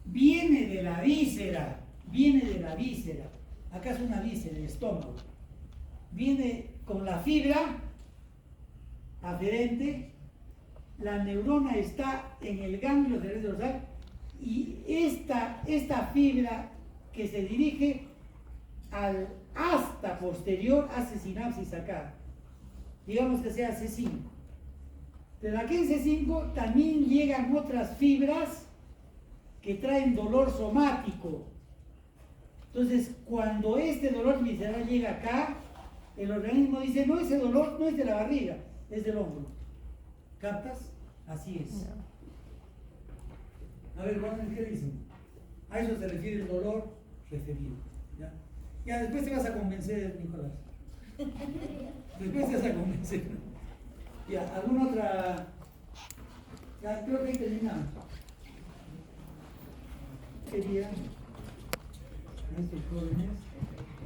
viene de la víscera. Acá es una víscera, el estómago. Viene con la fibra aferente, la neurona está en el ganglio cerebral dorsal y esta fibra que se dirige al asta posterior hace sinapsis acá. Digamos que sea C5. Pero aquí en C5 también llegan otras fibras que traen dolor somático. Entonces, cuando este dolor visceral llega acá, el organismo dice, no, ese dolor no es de la barriga, es del hombro. ¿Captas? Así es. A ver, Juan, ¿qué dicen? A eso se refiere el dolor referido. Ya después te vas a convencer, Nicolás. Después te vas a convencer. Ya, ¿alguna otra? Ya, creo que ahí terminamos. ¿Qué día? Estos jóvenes.